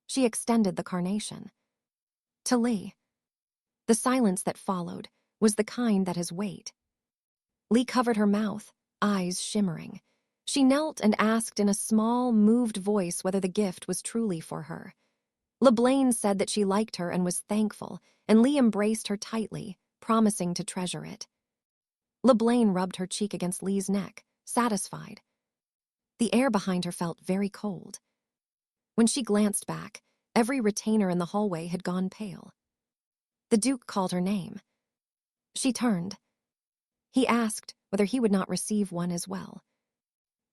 She extended the carnation. To Lee. The silence that followed was the kind that has weight. Lee covered her mouth, eyes shimmering. She knelt and asked in a small, moved voice whether the gift was truly for her. LeBlaine said that she liked her and was thankful, and Lee embraced her tightly, promising to treasure it. LeBlaine rubbed her cheek against Lee's neck, satisfied. The air behind her felt very cold. When she glanced back, every retainer in the hallway had gone pale. The Duke called her name. She turned. He asked whether he would not receive one as well.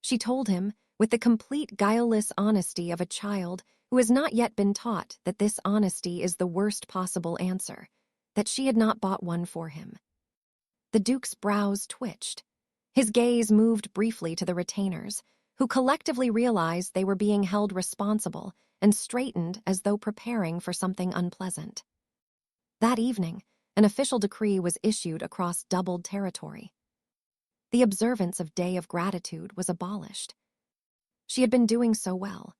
She told him, with the complete guileless honesty of a child who has not yet been taught that this honesty is the worst possible answer, that she had not bought one for him. The Duke's brows twitched. His gaze moved briefly to the retainers, who collectively realized they were being held responsible and straightened as though preparing for something unpleasant. That evening, an official decree was issued across doubled territory. The observance of Day of Gratitude was abolished. She had been doing so well.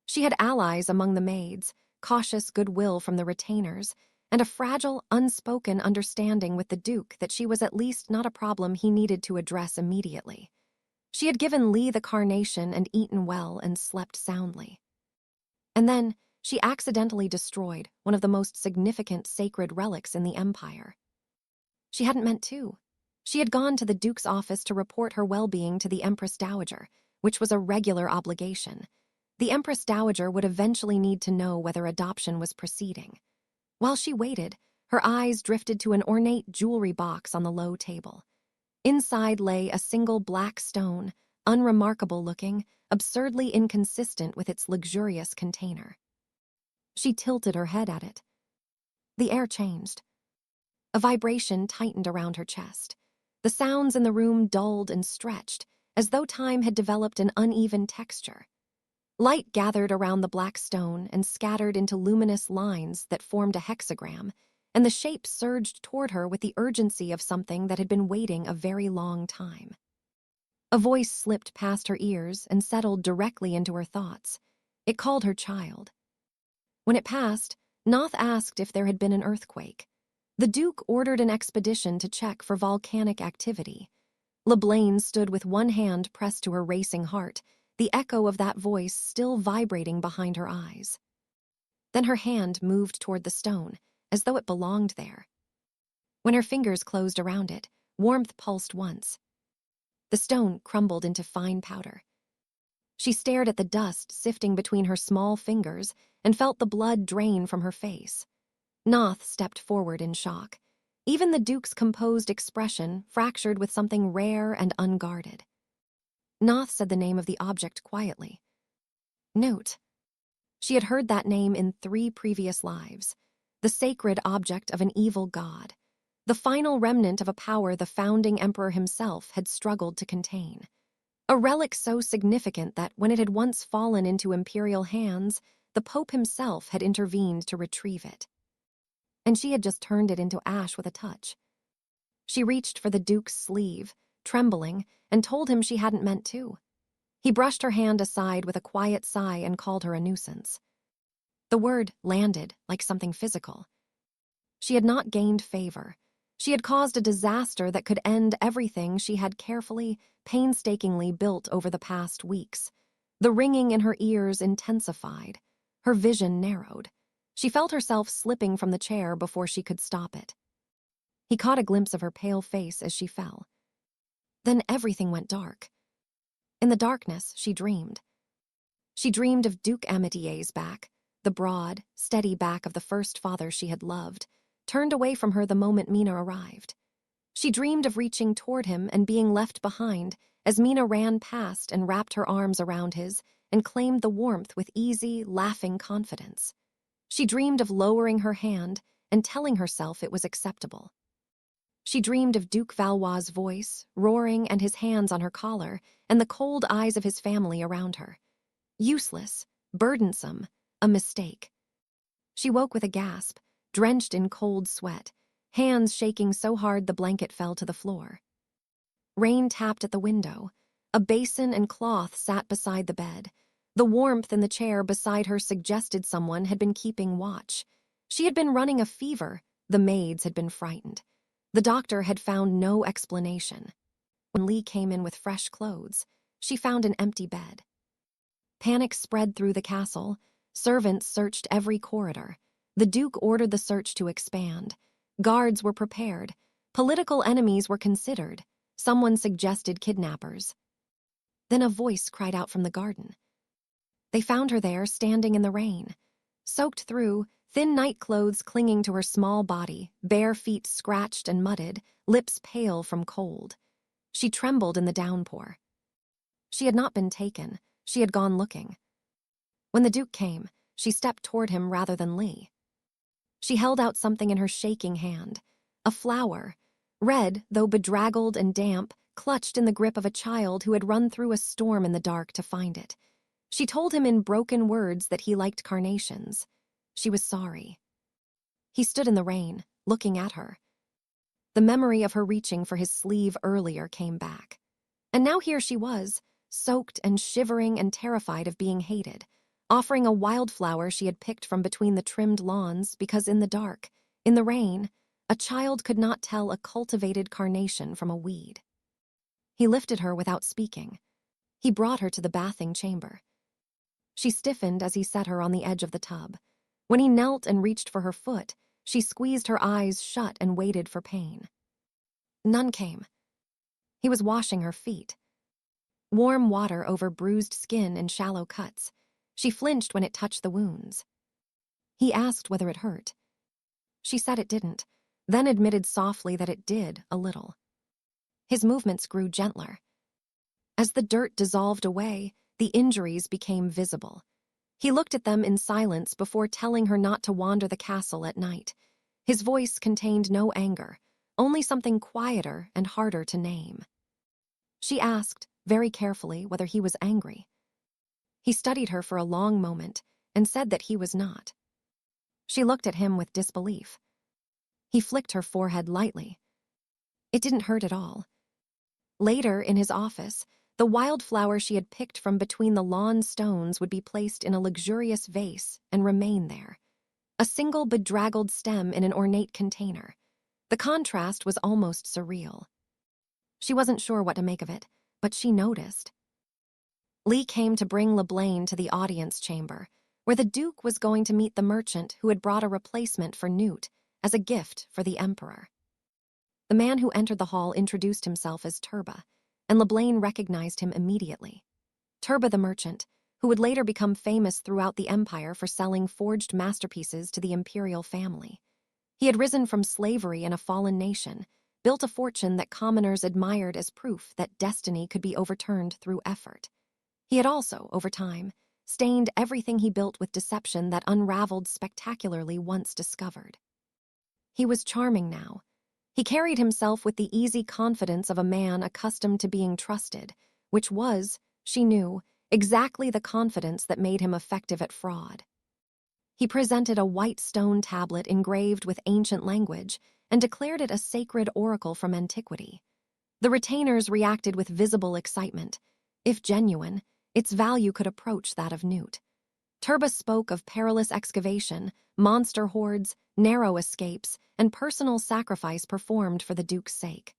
She had allies among the maids, cautious goodwill from the retainers, and a fragile, unspoken understanding with the Duke that she was at least not a problem he needed to address immediately. She had given Lee the carnation and eaten well and slept soundly. And then she accidentally destroyed one of the most significant sacred relics in the Empire. She hadn't meant to. She had gone to the Duke's office to report her well-being to the Empress Dowager, which was a regular obligation. The Empress Dowager would eventually need to know whether adoption was proceeding. While she waited, her eyes drifted to an ornate jewelry box on the low table. Inside lay a single black stone, unremarkable-looking, absurdly inconsistent with its luxurious container. She tilted her head at it. The air changed. A vibration tightened around her chest. The sounds in the room dulled and stretched, as though time had developed an uneven texture. Light gathered around the black stone and scattered into luminous lines that formed a hexagram, and the shape surged toward her with the urgency of something that had been waiting a very long time. A voice slipped past her ears and settled directly into her thoughts. It called her child. When it passed, Noth asked if there had been an earthquake. The Duke ordered an expedition to check for volcanic activity. LeBlaine stood with one hand pressed to her racing heart, the echo of that voice still vibrating behind her eyes. Then her hand moved toward the stone, as though it belonged there. When her fingers closed around it, warmth pulsed once. The stone crumbled into fine powder. She stared at the dust sifting between her small fingers and felt the blood drain from her face. Noth stepped forward in shock. Even the Duke's composed expression fractured with something rare and unguarded. Noth said the name of the object quietly. Newt. She had heard that name in 3 previous lives. The sacred object of an evil god. The final remnant of a power the founding emperor himself had struggled to contain. A relic so significant that when it had once fallen into imperial hands, the Pope himself had intervened to retrieve it. And she had just turned it into ash with a touch. She reached for the Duke's sleeve, trembling, and told him she hadn't meant to. He brushed her hand aside with a quiet sigh and called her a nuisance. The word landed like something physical. She had not gained favor. She had caused a disaster that could end everything she had carefully, painstakingly built over the past weeks. The ringing in her ears intensified. Her vision narrowed. She felt herself slipping from the chair before she could stop it. He caught a glimpse of her pale face as she fell. Then everything went dark. In the darkness, she dreamed. She dreamed of Duke Ametier's back, the broad, steady back of the first father she had loved, turned away from her the moment Mina arrived. She dreamed of reaching toward him and being left behind as Mina ran past and wrapped her arms around his and claimed the warmth with easy, laughing confidence. She dreamed of lowering her hand and telling herself it was acceptable. She dreamed of Duke Valois' voice, roaring, and his hands on her collar, and the cold eyes of his family around her. Useless, burdensome, a mistake. She woke with a gasp, drenched in cold sweat, hands shaking so hard the blanket fell to the floor. Rain tapped at the window. A basin and cloth sat beside the bed. The warmth in the chair beside her suggested someone had been keeping watch. She had been running a fever. The maids had been frightened. The doctor had found no explanation. When Lee came in with fresh clothes, she found an empty bed. Panic spread through the castle. Servants searched every corridor. The Duke ordered the search to expand. Guards were prepared. Political enemies were considered. Someone suggested kidnappers. Then a voice cried out from the garden. They found her there, standing in the rain. Soaked through, thin nightclothes clinging to her small body, bare feet scratched and mudded, lips pale from cold. She trembled in the downpour. She had not been taken. She had gone looking. When the Duke came, she stepped toward him rather than Lee. She held out something in her shaking hand. A flower, red, though bedraggled and damp, clutched in the grip of a child who had run through a storm in the dark to find it. She told him in broken words that he liked carnations. She was sorry. He stood in the rain, looking at her. The memory of her reaching for his sleeve earlier came back. And now here she was, soaked and shivering and terrified of being hated, offering a wildflower she had picked from between the trimmed lawns because in the dark, in the rain, a child could not tell a cultivated carnation from a weed. He lifted her without speaking. He brought her to the bathing chamber. She stiffened as he set her on the edge of the tub. When he knelt and reached for her foot, she squeezed her eyes shut and waited for pain. None came. He was washing her feet. Warm water over bruised skin and shallow cuts. She flinched when it touched the wounds. He asked whether it hurt. She said it didn't, then admitted softly that it did a little. His movements grew gentler. As the dirt dissolved away, the injuries became visible. He looked at them in silence before telling her not to wander the castle at night. His voice contained no anger, only something quieter and harder to name. She asked, very carefully, whether he was angry. He studied her for a long moment and said that he was not. She looked at him with disbelief. He flicked her forehead lightly. It didn't hurt at all. Later, in his office, the wildflower she had picked from between the lawn stones would be placed in a luxurious vase and remain there. A single bedraggled stem in an ornate container. The contrast was almost surreal. She wasn't sure what to make of it, but she noticed. Lee came to bring LeBlain to the audience chamber, where the Duke was going to meet the merchant who had brought a replacement for Newt as a gift for the Emperor. The man who entered the hall introduced himself as Turba, and LeBlain recognized him immediately. Turba the merchant, who would later become famous throughout the Empire for selling forged masterpieces to the imperial family. He had risen from slavery in a fallen nation, built a fortune that commoners admired as proof that destiny could be overturned through effort. He had also, over time, stained everything he built with deception that unraveled spectacularly once discovered. He was charming now. He carried himself with the easy confidence of a man accustomed to being trusted, which was, she knew, exactly the confidence that made him effective at fraud. He presented a white stone tablet engraved with ancient language and declared it a sacred oracle from antiquity. The retainers reacted with visible excitement. If genuine, its value could approach that of Newt. Turba spoke of perilous excavation, monster hordes, narrow escapes, and personal sacrifice performed for the Duke's sake.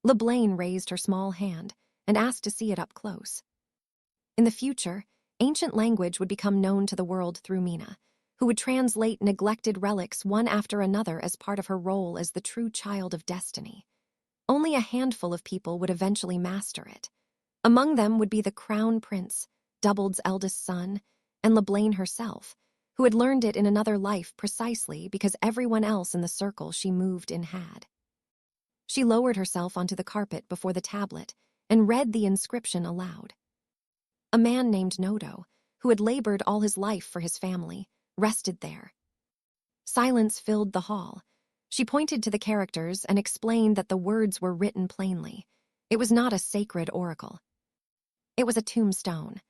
LeBlain raised her small hand and asked to see it up close. In the future, ancient language would become known to the world through Mina, who would translate neglected relics one after another as part of her role as the true child of destiny. Only a handful of people would eventually master it. Among them would be the Crown Prince, Doubled's eldest son, and LeBlain herself, who had learned it in another life precisely because everyone else in the circle she moved in had. She lowered herself onto the carpet before the tablet and read the inscription aloud. A man named Nodo, who had labored all his life for his family, rested there. Silence filled the hall. She pointed to the characters and explained that the words were written plainly. It was not a sacred oracle. It was a tombstone.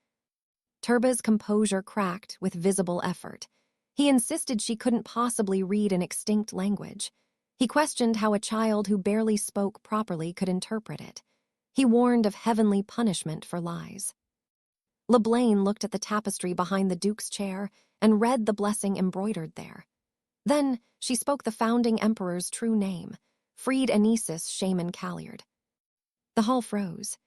Turba's composure cracked with visible effort. He insisted she couldn't possibly read an extinct language. He questioned how a child who barely spoke properly could interpret it. He warned of heavenly punishment for lies. LeBlain looked at the tapestry behind the Duke's chair and read the blessing embroidered there. Then she spoke the founding emperor's true name, Freed Anesis Shaman Calyard. The hall froze.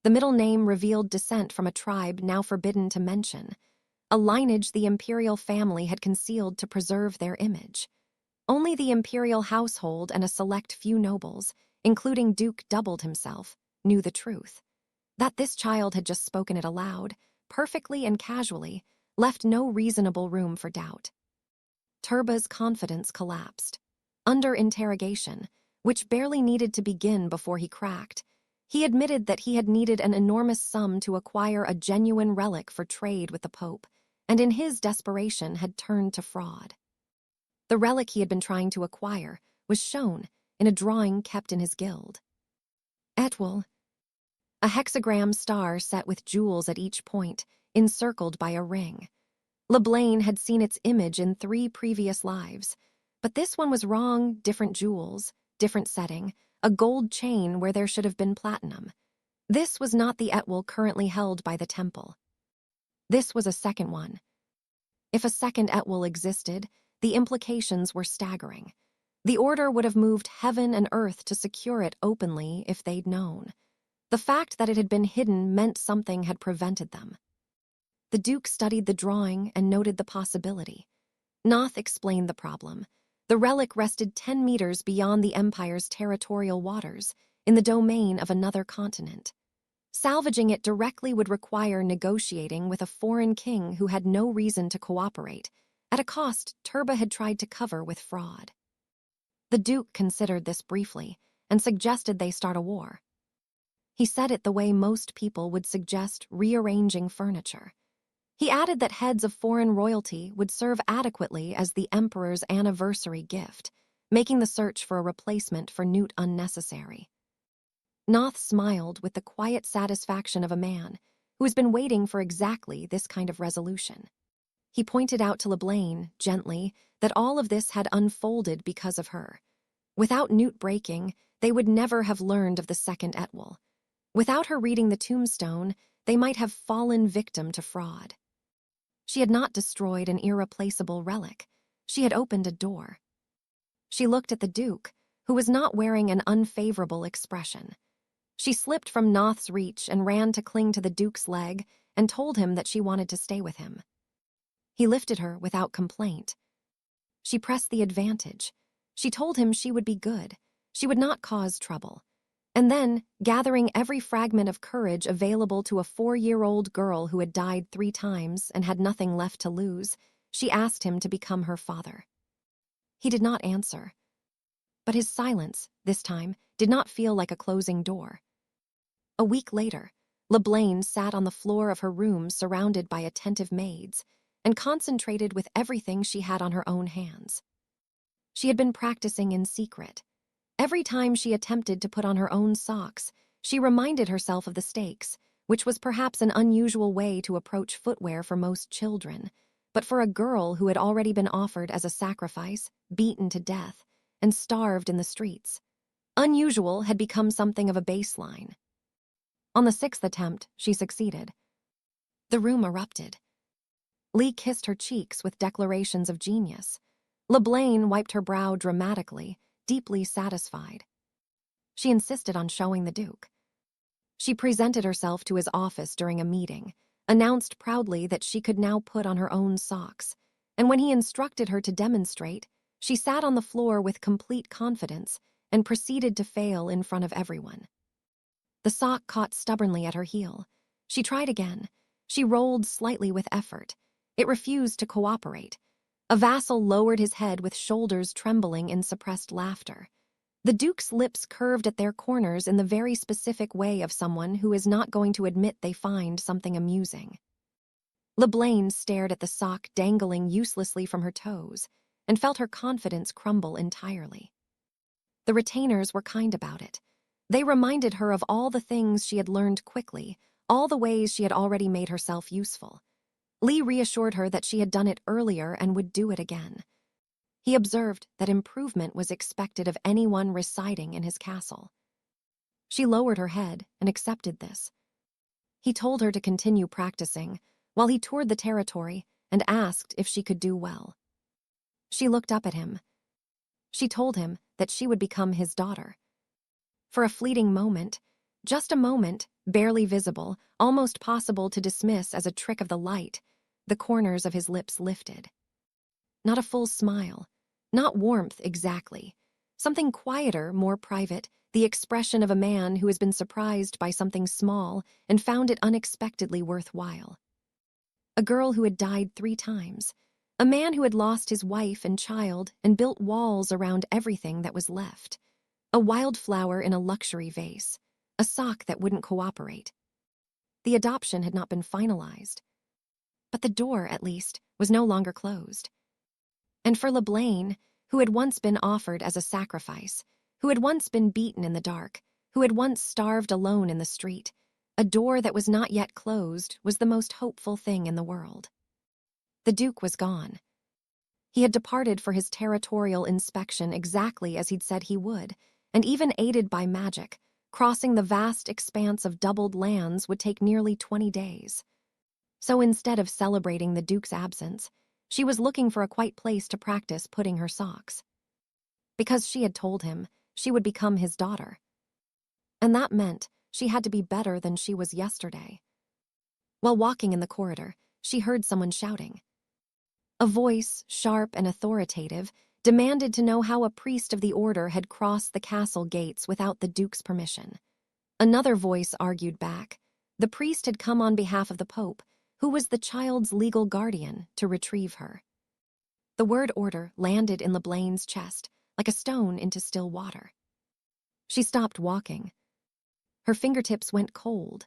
The middle name revealed descent from a tribe now forbidden to mention, a lineage the imperial family had concealed to preserve their image. Only the imperial household and a select few nobles, including Duke Doubled himself, knew the truth. That this child had just spoken it aloud, perfectly and casually, left no reasonable room for doubt. Turba's confidence collapsed. Under interrogation, which barely needed to begin before he cracked, he admitted that he had needed an enormous sum to acquire a genuine relic for trade with the Pope, and in his desperation had turned to fraud. The relic he had been trying to acquire was shown in a drawing kept in his guild. Etwal. A hexagram star set with jewels at each point, encircled by a ring. LeBlaine had seen its image in 3 previous lives, but this one was wrong, different jewels, different setting, a gold chain where there should have been platinum. This was not the Etwal currently held by the temple. This was a second one. If a second Etwal existed, the implications were staggering. The Order would have moved heaven and earth to secure it openly if they'd known. The fact that it had been hidden meant something had prevented them. The Duke studied the drawing and noted the possibility. Noth explained the problem. The relic rested 10 meters beyond the Empire's territorial waters, in the domain of another continent. Salvaging it directly would require negotiating with a foreign king who had no reason to cooperate, at a cost Turba had tried to cover with fraud. The Duke considered this briefly and suggested they start a war. He said it the way most people would suggest rearranging furniture. He added that heads of foreign royalty would serve adequately as the Emperor's anniversary gift, making the search for a replacement for Newt unnecessary. Noth smiled with the quiet satisfaction of a man who has been waiting for exactly this kind of resolution. He pointed out to LeBlaine, gently, that all of this had unfolded because of her. Without Newt breaking, they would never have learned of the second Etwal. Without her reading the tombstone, they might have fallen victim to fraud. She had not destroyed an irreplaceable relic. She had opened a door. She looked at the Duke, who was not wearing an unfavorable expression. She slipped from Noth's reach and ran to cling to the Duke's leg and told him that she wanted to stay with him. He lifted her without complaint. She pressed the advantage. She told him she would be good. She would not cause trouble. And then, gathering every fragment of courage available to a 4-year-old girl who had died 3 times and had nothing left to lose, she asked him to become her father. He did not answer. But his silence, this time, did not feel like a closing door. A week later, LeBlaine sat on the floor of her room surrounded by attentive maids and concentrated with everything she had on her own hands. She had been practicing in secret. Every time she attempted to put on her own socks, she reminded herself of the stakes, which was perhaps an unusual way to approach footwear for most children, but for a girl who had already been offered as a sacrifice, beaten to death, and starved in the streets. Unusual had become something of a baseline. On the 6th attempt, she succeeded. The room erupted. Lee kissed her cheeks with declarations of genius. LeBlaine wiped her brow dramatically, deeply satisfied. She insisted on showing the Duke. She presented herself to his office during a meeting, announced proudly that she could now put on her own socks, and when he instructed her to demonstrate, she sat on the floor with complete confidence and proceeded to fail in front of everyone. The sock caught stubbornly at her heel. She tried again. She rolled slightly with effort. It refused to cooperate. A vassal lowered his head with shoulders trembling in suppressed laughter. The Duke's lips curved at their corners in the very specific way of someone who is not going to admit they find something amusing. LeBlaine stared at the sock dangling uselessly from her toes and felt her confidence crumble entirely. The retainers were kind about it. They reminded her of all the things she had learned quickly, all the ways she had already made herself useful. Lee reassured her that she had done it earlier and would do it again. He observed that improvement was expected of anyone residing in his castle. She lowered her head and accepted this. He told her to continue practicing while he toured the territory and asked if she could do well. She looked up at him. She told him that she would become his daughter. For a fleeting moment, just a moment, barely visible, almost possible to dismiss as a trick of the light, the corners of his lips lifted. Not a full smile, not warmth exactly. Something quieter, more private, the expression of a man who has been surprised by something small and found it unexpectedly worthwhile. A girl who had died 3 times. A man who had lost his wife and child and built walls around everything that was left. A wildflower in a luxury vase. A sock that wouldn't cooperate. The adoption had not been finalized. But the door, at least, was no longer closed. And for LeBlaine, who had once been offered as a sacrifice, who had once been beaten in the dark, who had once starved alone in the street. A door that was not yet closed was the most hopeful thing in the world. The Duke was gone. He had departed for his territorial inspection exactly as he'd said he would, and even aided by magic, crossing the vast expanse of doubled lands would take nearly 20 days. So instead of celebrating the Duke's absence, she was looking for a quiet place to practice putting her socks. Because she had told him she would become his daughter. And that meant she had to be better than she was yesterday. While walking in the corridor, she heard someone shouting. A voice, sharp and authoritative, demanded to know how a priest of the order had crossed the castle gates without the Duke's permission. Another voice argued back. The priest had come on behalf of the Pope, who was the child's legal guardian, to retrieve her. The word order landed in LeBlain's chest, like a stone into still water. She stopped walking. Her fingertips went cold.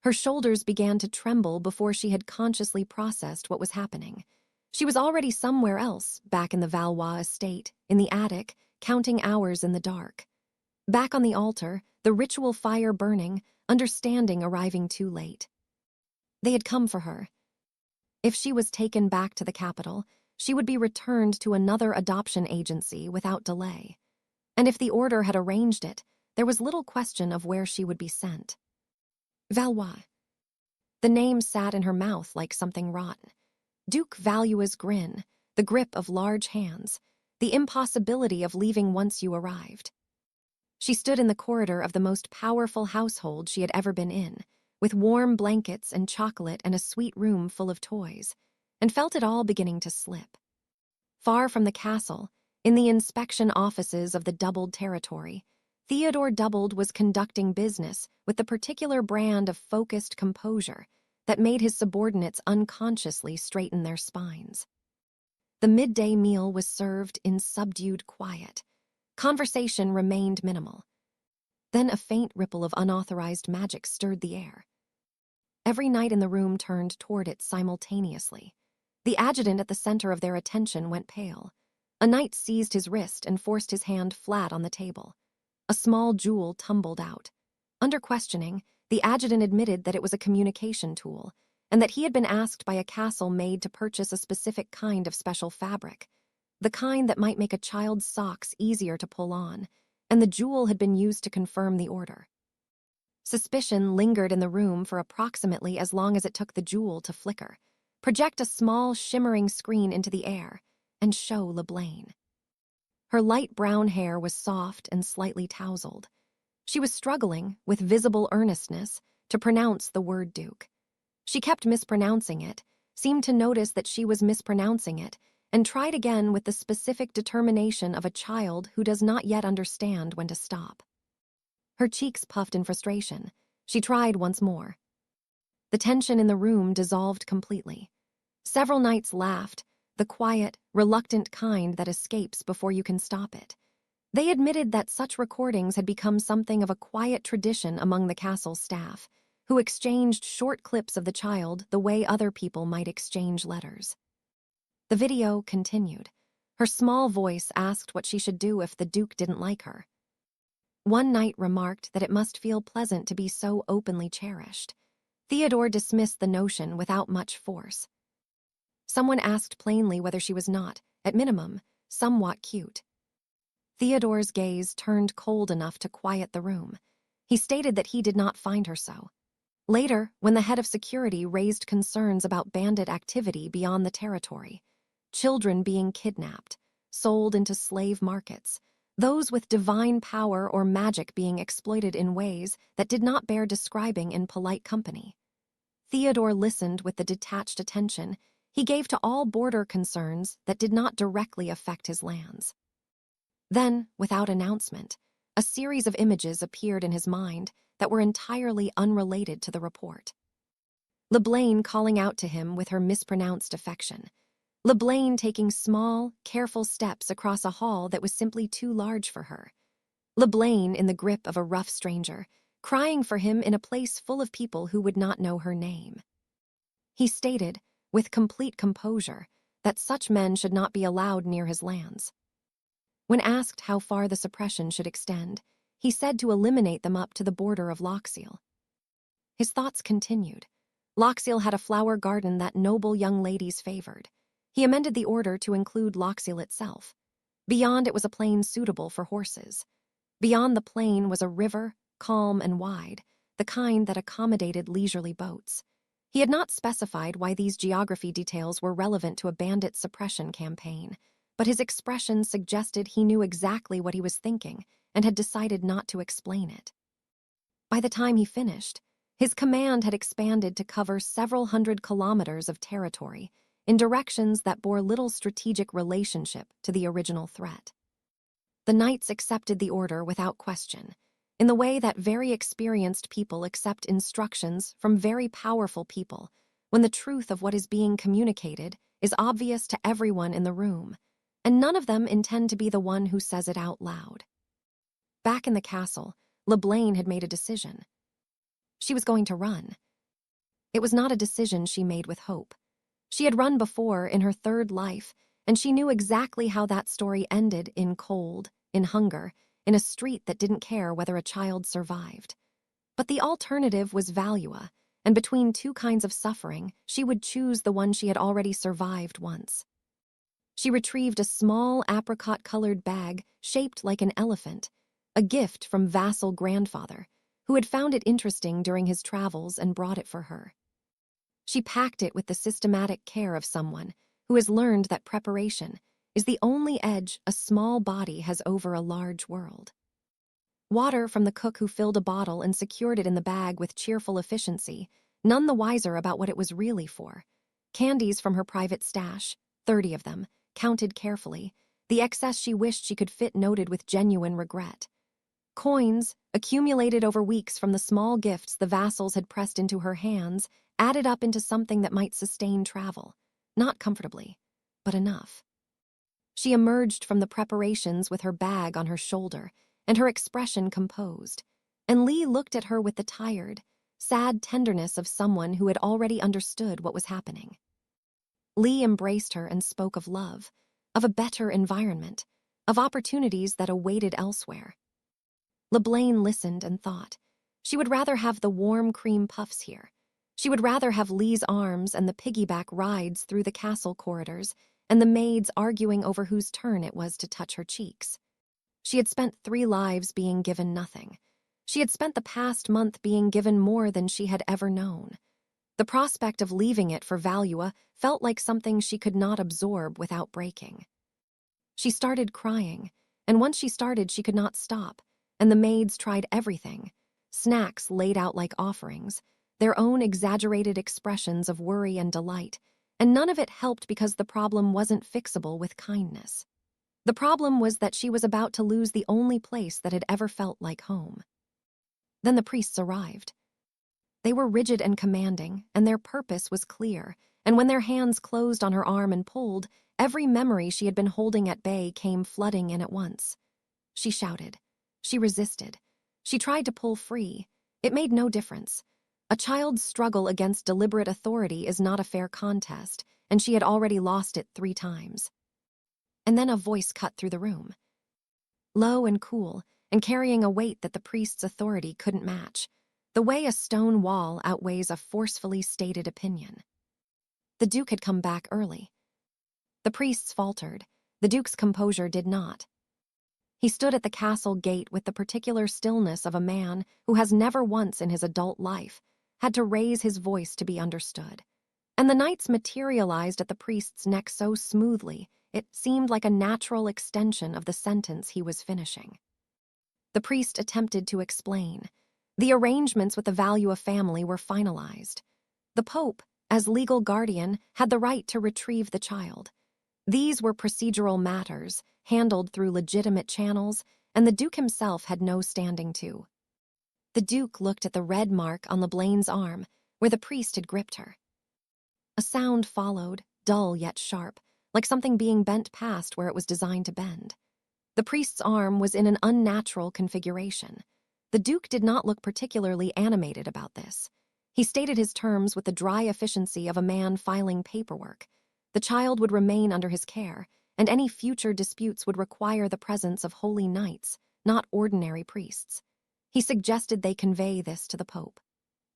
Her shoulders began to tremble before she had consciously processed what was happening. She was already somewhere else, back in the Valois estate, in the attic, counting hours in the dark. Back on the altar, the ritual fire burning, understanding arriving too late. They had come for her. If she was taken back to the capital, she would be returned to another adoption agency without delay. And if the order had arranged it, there was little question of where she would be sent. Valois. The name sat in her mouth like something rotten. Duke Valois' grin, the grip of large hands, the impossibility of leaving once you arrived. She stood in the corridor of the most powerful household she had ever been in, with warm blankets and chocolate and a sweet room full of toys, and felt it all beginning to slip. Far from the castle, in the inspection offices of the Doubled territory, Theodore Doubled was conducting business with the particular brand of focused composure that made his subordinates unconsciously straighten their spines. The midday meal was served in subdued quiet. Conversation remained minimal. Then a faint ripple of unauthorized magic stirred the air. Every knight in the room turned toward it simultaneously. The adjutant at the center of their attention went pale. A knight seized his wrist and forced his hand flat on the table. A small jewel tumbled out. Under questioning, the adjutant admitted that it was a communication tool, and that he had been asked by a castle maid to purchase a specific kind of special fabric, the kind that might make a child's socks easier to pull on, and the jewel had been used to confirm the order. Suspicion lingered in the room for approximately as long as it took the jewel to flicker, project a small shimmering screen into the air, and show LeBlain. Her light brown hair was soft and slightly tousled. She was struggling, with visible earnestness, to pronounce the word Duke. She kept mispronouncing it, seemed to notice that she was mispronouncing it, and tried again with the specific determination of a child who does not yet understand when to stop. Her cheeks puffed in frustration. She tried once more. The tension in the room dissolved completely. Several knights laughed, the quiet, reluctant kind that escapes before you can stop it. They admitted that such recordings had become something of a quiet tradition among the castle's staff, who exchanged short clips of the child the way other people might exchange letters. The video continued. Her small voice asked what she should do if the Duke didn't like her. One knight remarked that it must feel pleasant to be so openly cherished. Theodore dismissed the notion without much force. Someone asked plainly whether she was not, at minimum, somewhat cute. Theodore's gaze turned cold enough to quiet the room. He stated that he did not find her so. Later, when the head of security raised concerns about bandit activity beyond the territory, children being kidnapped, sold into slave markets, those with divine power or magic being exploited in ways that did not bear describing in polite company, Theodore listened with the detached attention he gave to all border concerns that did not directly affect his lands. Then, without announcement, a series of images appeared in his mind that were entirely unrelated to the report. LeBlain calling out to him with her mispronounced affection. LeBlain taking small, careful steps across a hall that was simply too large for her. LeBlain in the grip of a rough stranger, crying for him in a place full of people who would not know her name. He stated, with complete composure, that such men should not be allowed near his lands. When asked how far the suppression should extend, he said to eliminate them up to the border of Loxiel. His thoughts continued. Loxiel had a flower garden that noble young ladies favored. He amended the order to include Loxiel itself. Beyond it was a plain suitable for horses. Beyond the plain was a river, calm and wide, the kind that accommodated leisurely boats. He had not specified why these geography details were relevant to a bandit suppression campaign, but his expression suggested he knew exactly what he was thinking and had decided not to explain it. By the time he finished, his command had expanded to cover several hundred kilometers of territory in directions that bore little strategic relationship to the original threat. The knights accepted the order without question, in the way that very experienced people accept instructions from very powerful people when the truth of what is being communicated is obvious to everyone in the room, and none of them intend to be the one who says it out loud. Back in the castle, LeBlaine had made a decision. She was going to run. It was not a decision she made with hope. She had run before in her third life, and she knew exactly how that story ended in cold, in hunger, in a street that didn't care whether a child survived. But the alternative was Valua, and between two kinds of suffering, she would choose the one she had already survived once. She retrieved a small apricot-colored bag shaped like an elephant, a gift from vassal grandfather, who had found it interesting during his travels and brought it for her. She packed it with the systematic care of someone who has learned that preparation is the only edge a small body has over a large world. Water from the cook who filled a bottle and secured it in the bag with cheerful efficiency, none the wiser about what it was really for. Candies from her private stash, 30 of them, counted carefully, the excess she wished she could fit noted with genuine regret. Coins, accumulated over weeks from the small gifts the vassals had pressed into her hands, added up into something that might sustain travel. Not comfortably, but enough. She emerged from the preparations with her bag on her shoulder and her expression composed, and Lee looked at her with the tired, sad tenderness of someone who had already understood what was happening. Lee embraced her and spoke of love, of a better environment, of opportunities that awaited elsewhere. LeBlaine listened and thought. She would rather have the warm cream puffs here. She would rather have Lee's arms and the piggyback rides through the castle corridors and the maids arguing over whose turn it was to touch her cheeks. She had spent 3 lives being given nothing. She had spent the past month being given more than she had ever known. The prospect of leaving it for Valua felt like something she could not absorb without breaking. She started crying, and once she started she could not stop, and the maids tried everything. Snacks laid out like offerings, their own exaggerated expressions of worry and delight, and none of it helped because the problem wasn't fixable with kindness. The problem was that she was about to lose the only place that had ever felt like home. Then the priests arrived. They were rigid and commanding, and their purpose was clear, and when their hands closed on her arm and pulled, every memory she had been holding at bay came flooding in at once. She shouted. She resisted. She tried to pull free. It made no difference. A child's struggle against deliberate authority is not a fair contest, and she had already lost it 3 times. And then a voice cut through the room. Low and cool, and carrying a weight that the priest's authority couldn't match, the way a stone wall outweighs a forcefully stated opinion. The Duke had come back early. The priests faltered. The Duke's composure did not. He stood at the castle gate with the particular stillness of a man who has never once in his adult life had to raise his voice to be understood. And the knights materialized at the priest's neck so smoothly, it seemed like a natural extension of the sentence he was finishing. The priest attempted to explain. The arrangements with the Valua family were finalized. The Pope, as legal guardian, had the right to retrieve the child. These were procedural matters, handled through legitimate channels, and the Duke himself had no standing to. The Duke looked at the red mark on LeBlaine's arm, where the priest had gripped her. A sound followed, dull yet sharp, like something being bent past where it was designed to bend. The priest's arm was in an unnatural configuration. The Duke did not look particularly animated about this. He stated his terms with the dry efficiency of a man filing paperwork. The child would remain under his care, and any future disputes would require the presence of holy knights, not ordinary priests. He suggested they convey this to the Pope.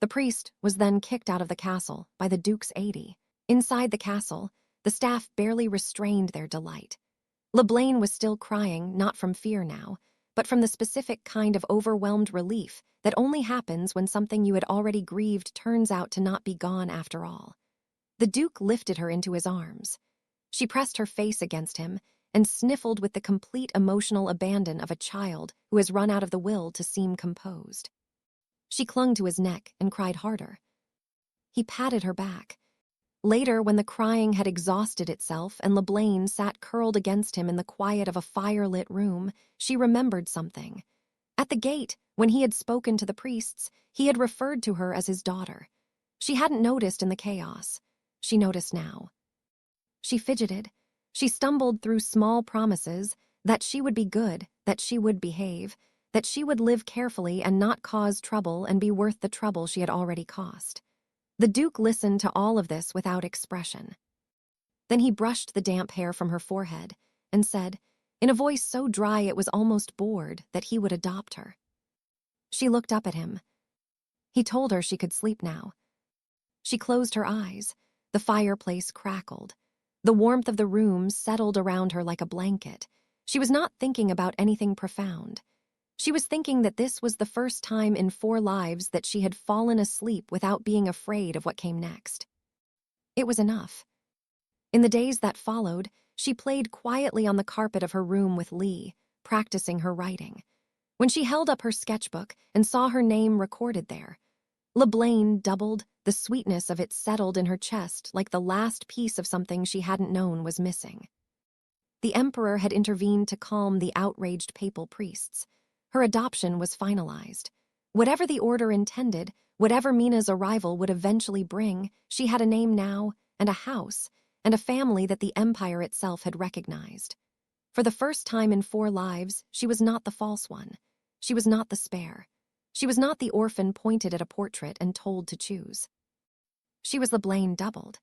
The priest was then kicked out of the castle by the Duke's aide. Inside the castle, the staff barely restrained their delight. Leblanc was still crying, not from fear now, but from the specific kind of overwhelmed relief that only happens when something you had already grieved turns out to not be gone after all. The Duke lifted her into his arms. She pressed her face against him and sniffled with the complete emotional abandon of a child who has run out of the will to seem composed. She clung to his neck and cried harder. He patted her back. Later, when the crying had exhausted itself and Leblanc sat curled against him in the quiet of a fire-lit room, she remembered something. At the gate, when he had spoken to the priests, he had referred to her as his daughter. She hadn't noticed in the chaos. She noticed now. She fidgeted. She stumbled through small promises that she would be good, that she would behave, that she would live carefully and not cause trouble and be worth the trouble she had already cost. The Duke listened to all of this without expression. Then he brushed the damp hair from her forehead and said, in a voice so dry it was almost bored, that he would adopt her. She looked up at him. He told her she could sleep now. She closed her eyes. The fireplace crackled. The warmth of the room settled around her like a blanket. She was not thinking about anything profound. She was thinking that this was the first time in 4 lives that she had fallen asleep without being afraid of what came next. It was enough. In the days that followed, she played quietly on the carpet of her room with Lee, practicing her writing. When she held up her sketchbook and saw her name recorded there, Leblanc doubled. The sweetness of it settled in her chest like the last piece of something she hadn't known was missing. The emperor had intervened to calm the outraged papal priests. Her adoption was finalized. Whatever the order intended, whatever Mina's arrival would eventually bring, she had a name now, and a house, and a family that the empire itself had recognized. For the first time in 4 lives, she was not the false one. She was not the spare. She was not the orphan pointed at a portrait and told to choose. She was Leblanc doubled.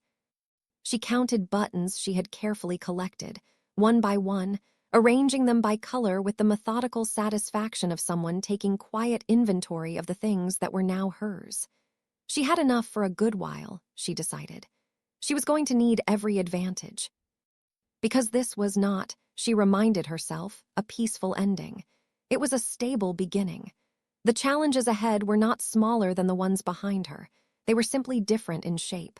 She counted buttons she had carefully collected, one by one, arranging them by color with the methodical satisfaction of someone taking quiet inventory of the things that were now hers. She had enough for a good while, she decided. She was going to need every advantage. Because this was not, she reminded herself, a peaceful ending. It was a stable beginning. The challenges ahead were not smaller than the ones behind her. They were simply different in shape.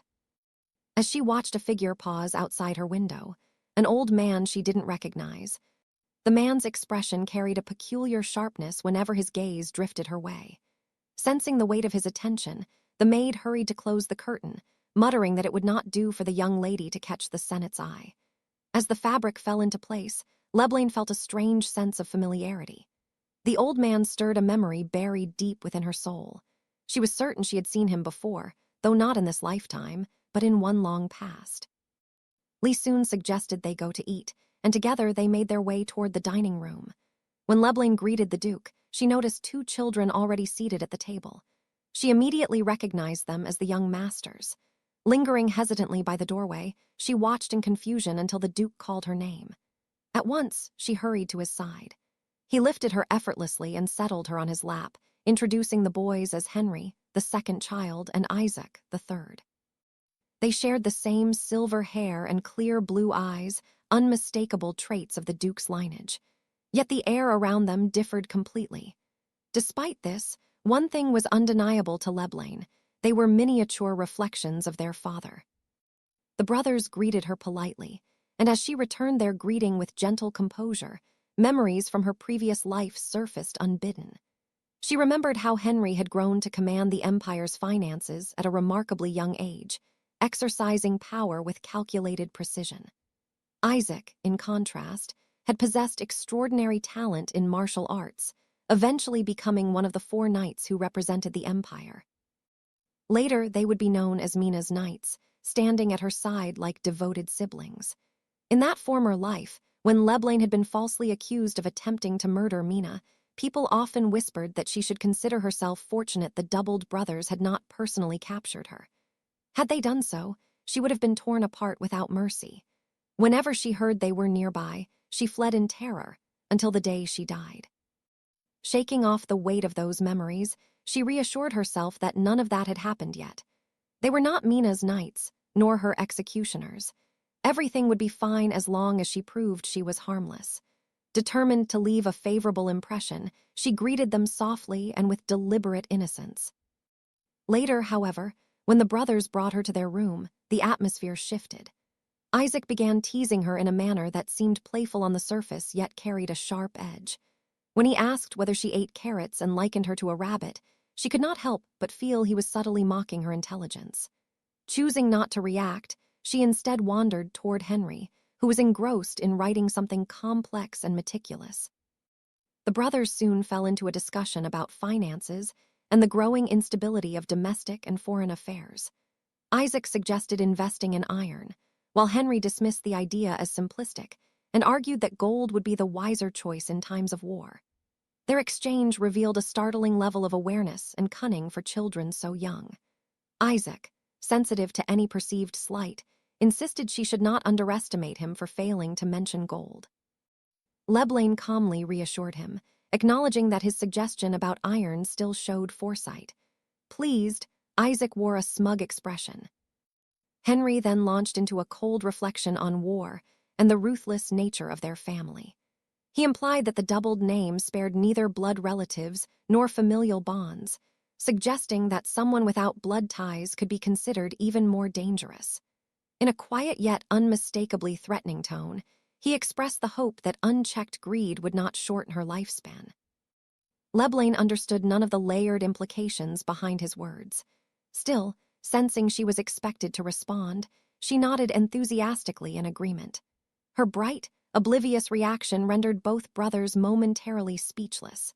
As she watched a figure pause outside her window, an old man she didn't recognize, the man's expression carried a peculiar sharpness whenever his gaze drifted her way. Sensing the weight of his attention, the maid hurried to close the curtain, muttering that it would not do for the young lady to catch the Senate's eye. As the fabric fell into place, Leblanc felt a strange sense of familiarity. The old man stirred a memory buried deep within her soul. She was certain she had seen him before, though not in this lifetime, but in one long past. Lee soon suggested they go to eat, and together they made their way toward the dining room. When Leblanc greeted the Duke, she noticed 2 children already seated at the table. She immediately recognized them as the young masters. Lingering hesitantly by the doorway, she watched in confusion until the Duke called her name. At once, she hurried to his side. He lifted her effortlessly and settled her on his lap, introducing the boys as Henry, the 2nd child, and Isaac, the 3rd. They shared the same silver hair and clear blue eyes, unmistakable traits of the Duke's lineage. Yet the air around them differed completely. Despite this, one thing was undeniable to Leblanc: they were miniature reflections of their father. The brothers greeted her politely, and as she returned their greeting with gentle composure, memories from her previous life surfaced unbidden. She remembered how Henry had grown to command the empire's finances at a remarkably young age, exercising power with calculated precision. Isaac, in contrast, had possessed extraordinary talent in martial arts, eventually becoming one of the 4 knights who represented the empire. Later, they would be known as Mina's knights, standing at her side like devoted siblings. In that former life, when Leblanc had been falsely accused of attempting to murder Mina, people often whispered that she should consider herself fortunate the doubled brothers had not personally captured her. Had they done so, she would have been torn apart without mercy. Whenever she heard they were nearby, she fled in terror until the day she died. Shaking off the weight of those memories, she reassured herself that none of that had happened yet. They were not Mina's knights, nor her executioners. Everything would be fine as long as she proved she was harmless. Determined to leave a favorable impression, she greeted them softly and with deliberate innocence. Later, however, when the brothers brought her to their room, the atmosphere shifted. Isaac began teasing her in a manner that seemed playful on the surface yet carried a sharp edge. When he asked whether she ate carrots and likened her to a rabbit, she could not help but feel he was subtly mocking her intelligence. Choosing not to react, she instead wandered toward Henry, who was engrossed in writing something complex and meticulous. The brothers soon fell into a discussion about finances and the growing instability of domestic and foreign affairs. Isaac suggested investing in iron, while Henry dismissed the idea as simplistic and argued that gold would be the wiser choice in times of war. Their exchange revealed a startling level of awareness and cunning for children so young. Isaac, sensitive to any perceived slight, insisted she should not underestimate him for failing to mention gold. Leblanc calmly reassured him, acknowledging that his suggestion about iron still showed foresight. Pleased, Isaac wore a smug expression. Henry then launched into a cold reflection on war and the ruthless nature of their family. He implied that the doubled name spared neither blood relatives nor familial bonds, suggesting that someone without blood ties could be considered even more dangerous. In a quiet yet unmistakably threatening tone, he expressed the hope that unchecked greed would not shorten her lifespan. Leblanc understood none of the layered implications behind his words. Still, sensing she was expected to respond, she nodded enthusiastically in agreement. Her bright, oblivious reaction rendered both brothers momentarily speechless.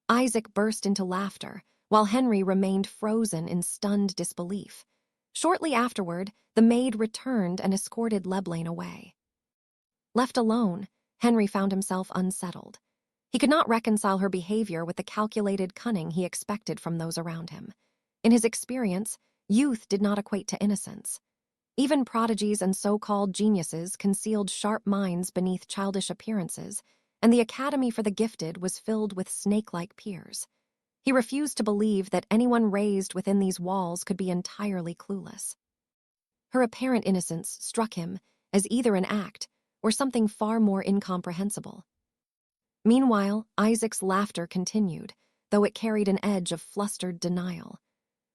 Isaac burst into laughter, while Henry remained frozen in stunned disbelief. Shortly afterward, the maid returned and escorted Leblanc away. Left alone, Henry found himself unsettled. He could not reconcile her behavior with the calculated cunning he expected from those around him. In his experience, youth did not equate to innocence. Even prodigies and so-called geniuses concealed sharp minds beneath childish appearances, and the Academy for the Gifted was filled with snake-like peers. He refused to believe that anyone raised within these walls could be entirely clueless. Her apparent innocence struck him as either an act or something far more incomprehensible. Meanwhile, Isaac's laughter continued, though it carried an edge of flustered denial.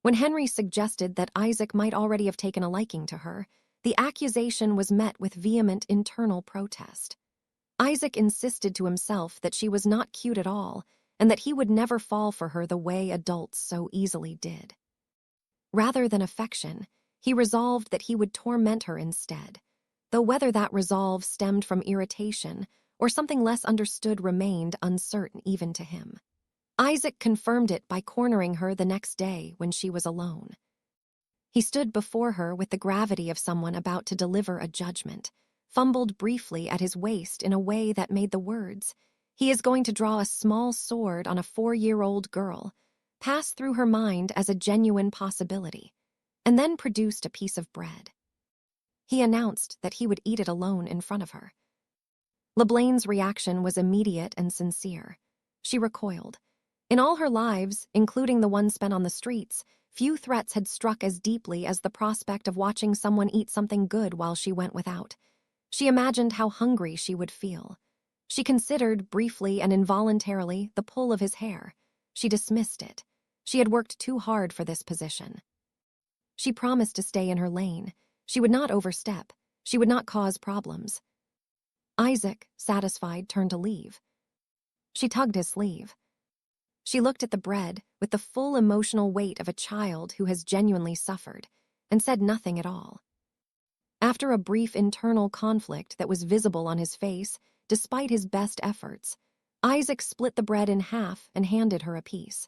When Henry suggested that Isaac might already have taken a liking to her, the accusation was met with vehement internal protest. Isaac insisted to himself that she was not cute at all, and that he would never fall for her the way adults so easily did. Rather than affection, he resolved that he would torment her instead, though whether that resolve stemmed from irritation or something less understood remained uncertain even to him. Isaac confirmed it by cornering her the next day when she was alone. He stood before her with the gravity of someone about to deliver a judgment, fumbled briefly at his waist in a way that made the words, "He is going to draw a small sword on a 4-year-old girl," pass through her mind as a genuine possibility, and then produced a piece of bread. He announced that he would eat it alone in front of her. Leblanc's reaction was immediate and sincere. She recoiled. In all her lives, including the one spent on the streets, few threats had struck as deeply as the prospect of watching someone eat something good while she went without. She imagined how hungry she would feel. She considered, briefly and involuntarily, the pull of his hair. She dismissed it. She had worked too hard for this position. She promised to stay in her lane. She would not overstep. She would not cause problems. Isaac, satisfied, turned to leave. She tugged his sleeve. She looked at the bread with the full emotional weight of a child who has genuinely suffered, and said nothing at all. After a brief internal conflict that was visible on his face, despite his best efforts, Isaac split the bread in half and handed her a piece.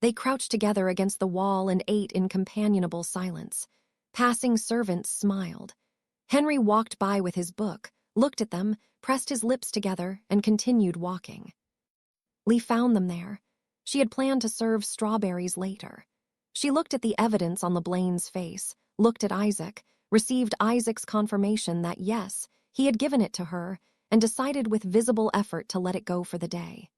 They crouched together against the wall and ate in companionable silence. Passing servants smiled. Henry walked by with his book, looked at them, pressed his lips together, and continued walking. Lee found them there. She had planned to serve strawberries later. She looked at the evidence on Leblanc's face, looked at Isaac, received Isaac's confirmation that yes, he had given it to her, and decided with visible effort to let it go for the day.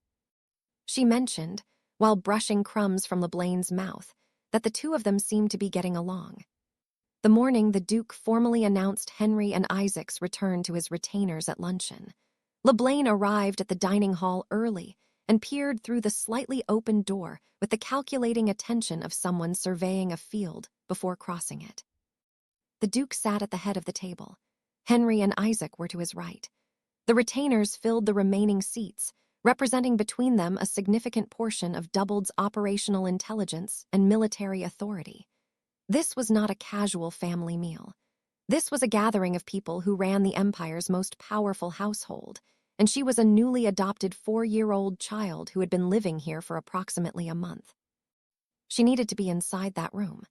She mentioned, while brushing crumbs from LeBlain's mouth, that the two of them seemed to be getting along. The morning the Duke formally announced Henry and Isaac's return to his retainers at luncheon. LeBlain arrived at the dining hall early and peered through the slightly open door with the calculating attention of someone surveying a field before crossing it. The Duke sat at the head of the table. Henry and Isaac were to his right. The retainers filled the remaining seats, representing between them a significant portion of Doubled's operational intelligence and military authority. This was not a casual family meal. This was a gathering of people who ran the Empire's most powerful household, and she was a newly adopted 4-year-old child who had been living here for approximately a month. She needed to be inside that room.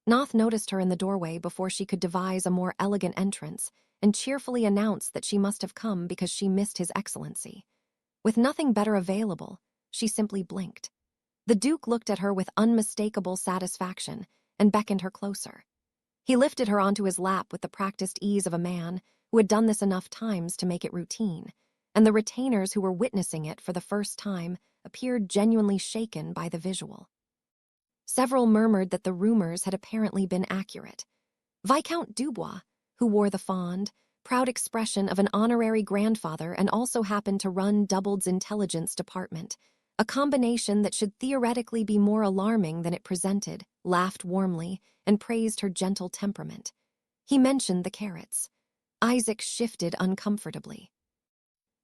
Noth noticed her in the doorway before she could devise a more elegant entrance and cheerfully announced that she must have come because she missed His Excellency. With nothing better available, she simply blinked. The Duke looked at her with unmistakable satisfaction and beckoned her closer. He lifted her onto his lap with the practiced ease of a man who had done this enough times to make it routine, and the retainers who were witnessing it for the first time appeared genuinely shaken by the visual. Several murmured that the rumors had apparently been accurate. Viscount Dubois, who wore the fond, proud expression of an honorary grandfather and also happened to run Doubled's intelligence department, a combination that should theoretically be more alarming than it presented, laughed warmly and praised her gentle temperament. He mentioned the carrots. Isaac shifted uncomfortably.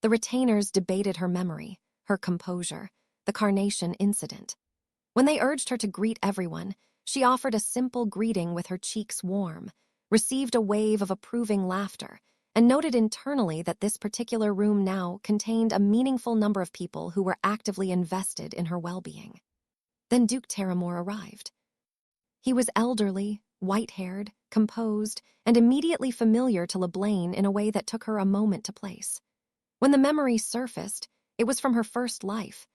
The retainers debated her memory, her composure, the carnation incident. When they urged her to greet everyone, she offered a simple greeting with her cheeks warm, received a wave of approving laughter, and noted internally that this particular room now contained a meaningful number of people who were actively invested in her well-being. Then Duke Terramore arrived. He was elderly, white-haired, composed, and immediately familiar to LeBlain in a way that took her a moment to place. When the memory surfaced, it was from her first life,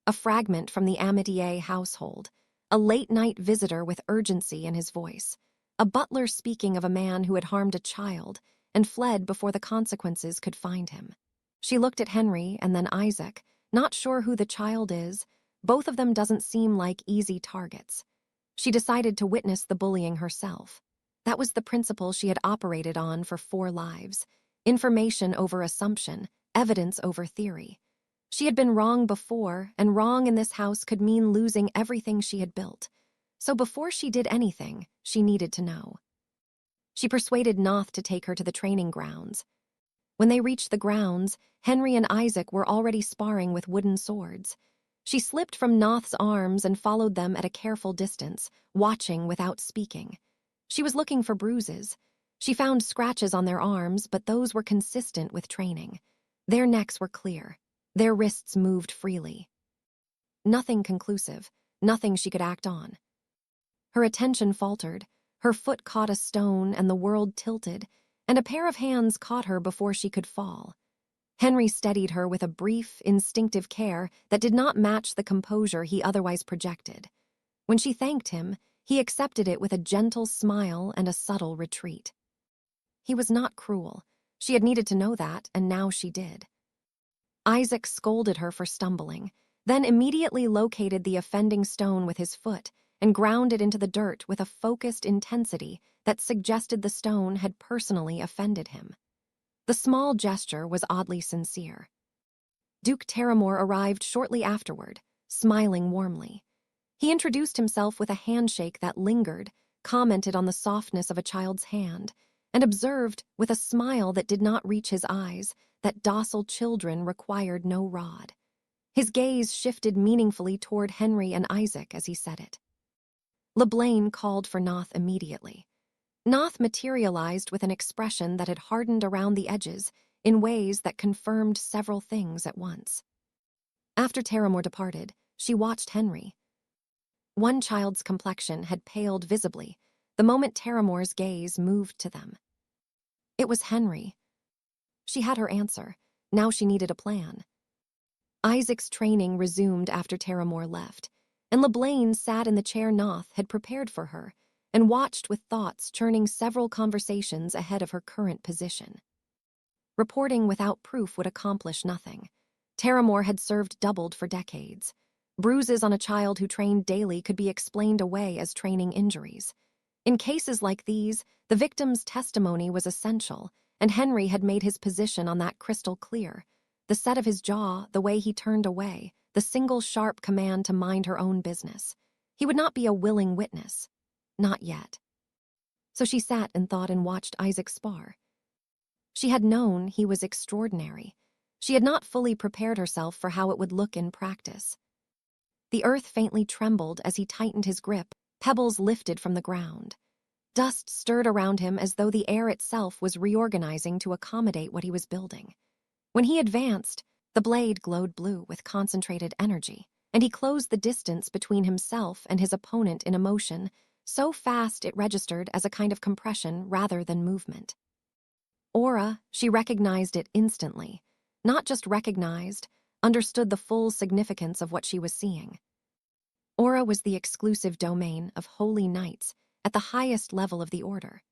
a fragment from the Amitié household, a late-night visitor with urgency in his voice, a butler speaking of a man who had harmed a child and fled before the consequences could find him. She looked at Henry and then Isaac, not sure who the child is. Both of them doesn't seem like easy targets. She decided to witness the bullying herself. That was the principle she had operated on for 4 lives. Information over assumption, evidence over theory. She had been wrong before, and wrong in this house could mean losing everything she had built. So before she did anything, she needed to know. She persuaded Noth to take her to the training grounds. When they reached the grounds, Henry and Isaac were already sparring with wooden swords. She slipped from Noth's arms and followed them at a careful distance, watching without speaking. She was looking for bruises. She found scratches on their arms, but those were consistent with training. Their necks were clear. Their wrists moved freely. Nothing conclusive, nothing she could act on. Her attention faltered. Her foot caught a stone and the world tilted, and a pair of hands caught her before she could fall. Henry steadied her with a brief, instinctive care that did not match the composure he otherwise projected. When she thanked him, he accepted it with a gentle smile and a subtle retreat. He was not cruel. She had needed to know that, and now she did. Isaac scolded her for stumbling, then immediately located the offending stone with his foot and ground it into the dirt with a focused intensity that suggested the stone had personally offended him. The small gesture was oddly sincere. Duke Terramore arrived shortly afterward, smiling warmly. He introduced himself with a handshake that lingered, commented on the softness of a child's hand, and observed, with a smile that did not reach his eyes, that docile children required no rod. His gaze shifted meaningfully toward Henry and Isaac as he said it. LeBlain called for Noth immediately. Noth materialized with an expression that had hardened around the edges in ways that confirmed several things at once. After Terramore departed, she watched Henry. One child's complexion had paled visibly the moment Terramore's gaze moved to them. It was Henry. She had her answer. Now she needed a plan. Isaac's training resumed after Terramore left, and LeBlain sat in the chair Noth had prepared for her and watched with thoughts churning several conversations ahead of her current position. Reporting without proof would accomplish nothing. Terramore had served doubled for decades. Bruises on a child who trained daily could be explained away as training injuries. In cases like these, the victim's testimony was essential, and Henry had made his position on that crystal clear. The set of his jaw, the way he turned away, the single sharp command to mind her own business. He would not be a willing witness. Not yet. So she sat and thought and watched Isaac spar. She had known he was extraordinary. She had not fully prepared herself for how it would look in practice. The earth faintly trembled as he tightened his grip, pebbles lifted from the ground. Dust stirred around him as though the air itself was reorganizing to accommodate what he was building. When he advanced, the blade glowed blue with concentrated energy, and he closed the distance between himself and his opponent in a motion so fast it registered as a kind of compression rather than movement. Aura, she recognized it instantly. Not just recognized, understood the full significance of what she was seeing. Aura was the exclusive domain of holy knights at the highest level of the order,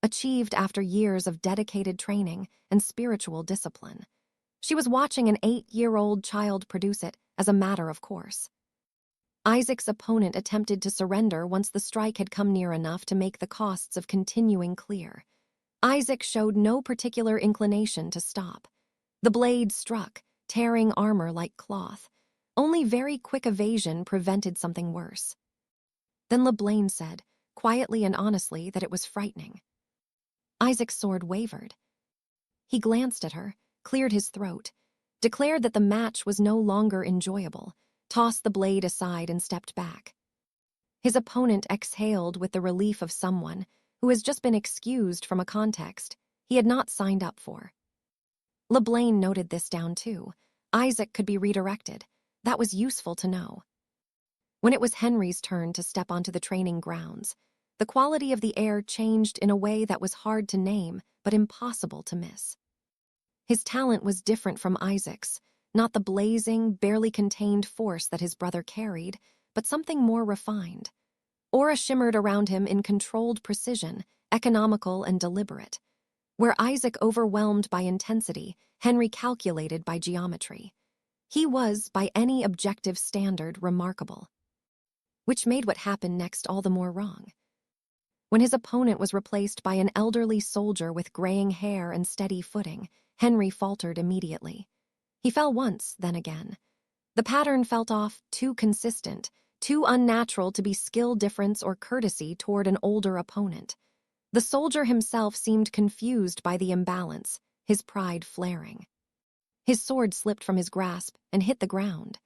achieved after years of dedicated training and spiritual discipline. She was watching an 8-year-old child produce it as a matter of course. Isaac's opponent attempted to surrender once the strike had come near enough to make the costs of continuing clear. Isaac showed no particular inclination to stop. The blade struck, tearing armor like cloth. Only very quick evasion prevented something worse. Then LeBlaine said, quietly and honestly, that it was frightening. Isaac's sword wavered. He glanced at her, cleared his throat, declared that the match was no longer enjoyable, tossed the blade aside and stepped back. His opponent exhaled with the relief of someone who has just been excused from a context he had not signed up for. LeBlaine noted this down too. Isaac could be redirected. That was useful to know. When it was Henry's turn to step onto the training grounds, the quality of the air changed in a way that was hard to name but impossible to miss. His talent was different from Isaac's, not the blazing, barely contained force that his brother carried, but something more refined. Aura shimmered around him in controlled precision, economical and deliberate. Where Isaac overwhelmed by intensity, Henry calculated by geometry. He was, by any objective standard, remarkable. Which made what happened next all the more wrong. When his opponent was replaced by an elderly soldier with graying hair and steady footing, Henry faltered immediately. He fell once, then again. The pattern felt off, too consistent, too unnatural to be skill difference or courtesy toward an older opponent. The soldier himself seemed confused by the imbalance, his pride flaring. His sword slipped from his grasp and hit the ground.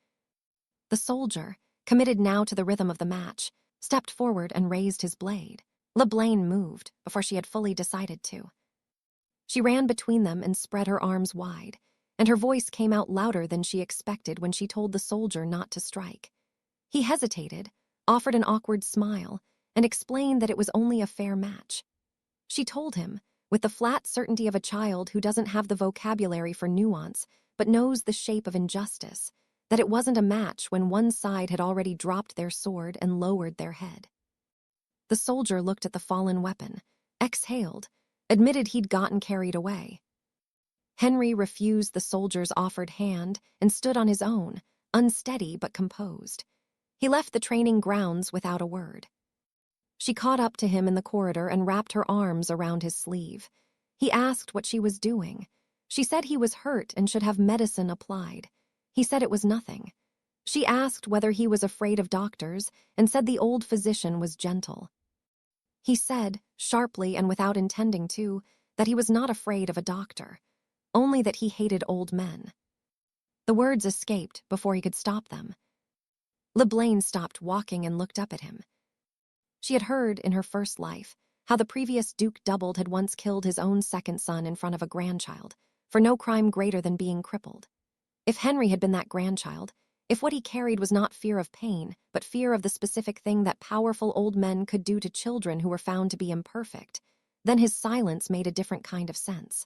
The soldier, committed now to the rhythm of the match, stepped forward and raised his blade. LeBlaine moved before she had fully decided to. She ran between them and spread her arms wide, and her voice came out louder than she expected when she told the soldier not to strike. He hesitated, offered an awkward smile, and explained that it was only a fair match. She told him, with the flat certainty of a child who doesn't have the vocabulary for nuance but knows the shape of injustice, that it wasn't a match when one side had already dropped their sword and lowered their head. The soldier looked at the fallen weapon, exhaled, admitted he'd gotten carried away. Henry refused the soldier's offered hand and stood on his own, unsteady but composed. He left the training grounds without a word. She caught up to him in the corridor and wrapped her arms around his sleeve. He asked what she was doing. She said he was hurt and should have medicine applied. He said it was nothing. She asked whether he was afraid of doctors and said the old physician was gentle. He said, sharply and without intending to, that he was not afraid of a doctor, only that he hated old men. The words escaped before he could stop them. LeBlaine stopped walking and looked up at him. She had heard, in her first life, how the previous Duke Doubled had once killed his own second son in front of a grandchild, for no crime greater than being crippled. If Henry had been that grandchild, if what he carried was not fear of pain, but fear of the specific thing that powerful old men could do to children who were found to be imperfect, then his silence made a different kind of sense.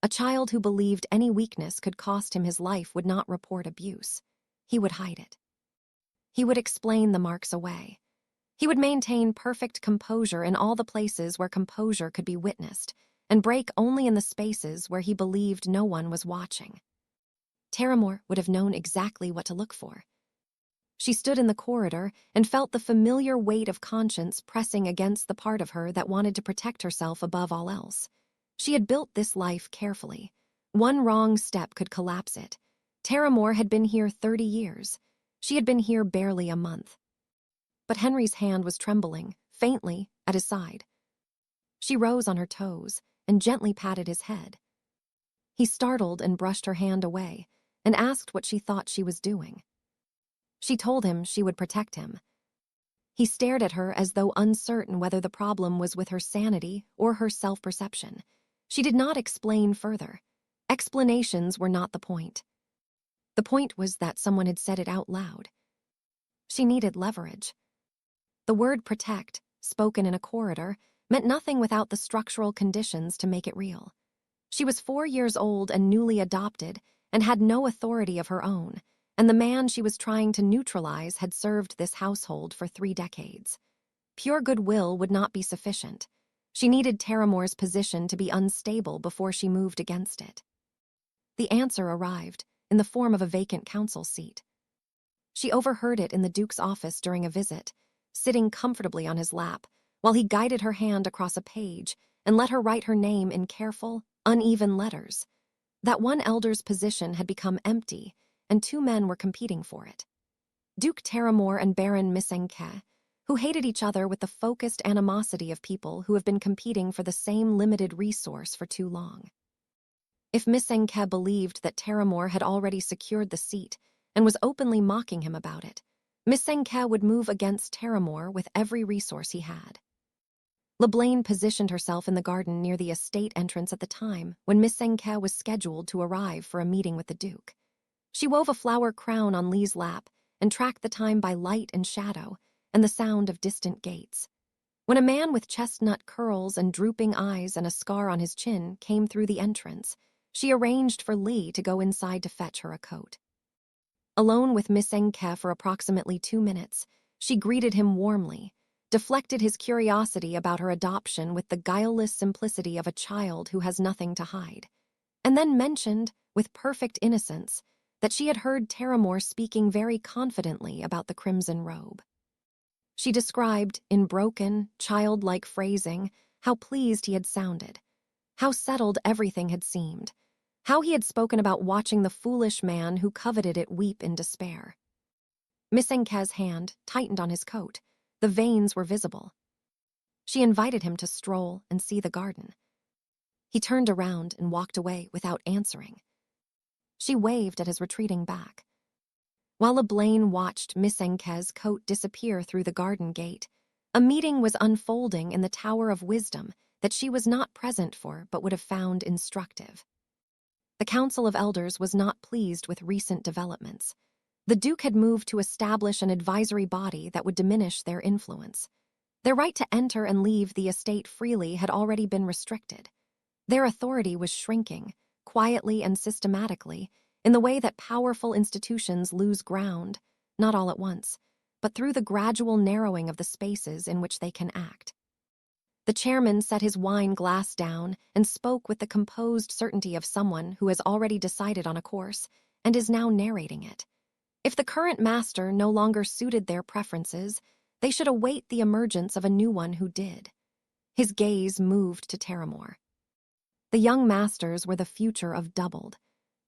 A child who believed any weakness could cost him his life would not report abuse. He would hide it. He would explain the marks away. He would maintain perfect composure in all the places where composure could be witnessed, and break only in the spaces where he believed no one was watching. Terramore would have known exactly what to look for. She stood in the corridor and felt the familiar weight of conscience pressing against the part of her that wanted to protect herself above all else. She had built this life carefully. One wrong step could collapse it. Terramore had been here 30 years. She had been here barely a month. But Henry's hand was trembling, faintly, at his side. She rose on her toes and gently patted his head. He startled and brushed her hand away and asked what she thought she was doing. She told him she would protect him. He stared at her as though uncertain whether the problem was with her sanity or her self-perception. She did not explain further. Explanations were not the point. The point was that someone had said it out loud. She needed leverage. The word protect, spoken in a corridor, meant nothing without the structural conditions to make it real. She was 4 years old and newly adopted and had no authority of her own, and the man she was trying to neutralize had served this household for 3 decades. Pure goodwill would not be sufficient. She needed Terramore's position to be unstable before she moved against it. The answer arrived, in the form of a vacant council seat. She overheard it in the Duke's office during a visit, sitting comfortably on his lap, while he guided her hand across a page and let her write her name in careful, uneven letters. That one elder's position had become empty, and 2 men were competing for it. Duke Terramore and Baron Misenke, who hated each other with the focused animosity of people who have been competing for the same limited resource for too long. If Misenke believed that Terramore had already secured the seat and was openly mocking him about it, Misenke would move against Terramore with every resource he had. LeBlaine positioned herself in the garden near the estate entrance at the time when Misenke was scheduled to arrive for a meeting with the Duke. She wove a flower crown on Lee's lap and tracked the time by light and shadow and the sound of distant gates. When a man with chestnut curls and drooping eyes and a scar on his chin came through the entrance, she arranged for Lee to go inside to fetch her a coat. Alone with Misenke for approximately 2 minutes, she greeted him warmly, deflected his curiosity about her adoption with the guileless simplicity of a child who has nothing to hide, and then mentioned, with perfect innocence, that she had heard Terramore speaking very confidently about the crimson robe. She described, in broken, childlike phrasing, how pleased he had sounded, how settled everything had seemed, how he had spoken about watching the foolish man who coveted it weep in despair. Misenke's hand tightened on his coat. The veins were visible. She invited him to stroll and see the garden. He turned around and walked away without answering. She waved at his retreating back. While LeBlaine watched Misenke's coat disappear through the garden gate, a meeting was unfolding in the Tower of Wisdom that she was not present for but would have found instructive. The Council of Elders was not pleased with recent developments. The Duke had moved to establish an advisory body that would diminish their influence. Their right to enter and leave the estate freely had already been restricted. Their authority was shrinking, quietly and systematically, in the way that powerful institutions lose ground, not all at once, but through the gradual narrowing of the spaces in which they can act. The chairman set his wine glass down and spoke with the composed certainty of someone who has already decided on a course and is now narrating it. If the current master no longer suited their preferences, they should await the emergence of a new one who did. His gaze moved to Terramore. The young masters were the future of Doubled.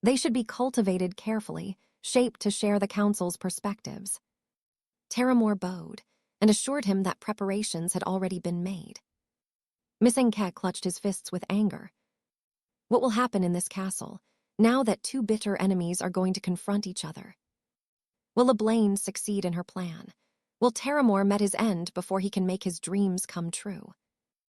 They should be cultivated carefully, shaped to share the council's perspectives. Terramore bowed and assured him that preparations had already been made. Misenke clutched his fists with anger. What will happen in this castle, now that 2 bitter enemies are going to confront each other? Will LeBlaine succeed in her plan? Will Terramore met his end before he can make his dreams come true?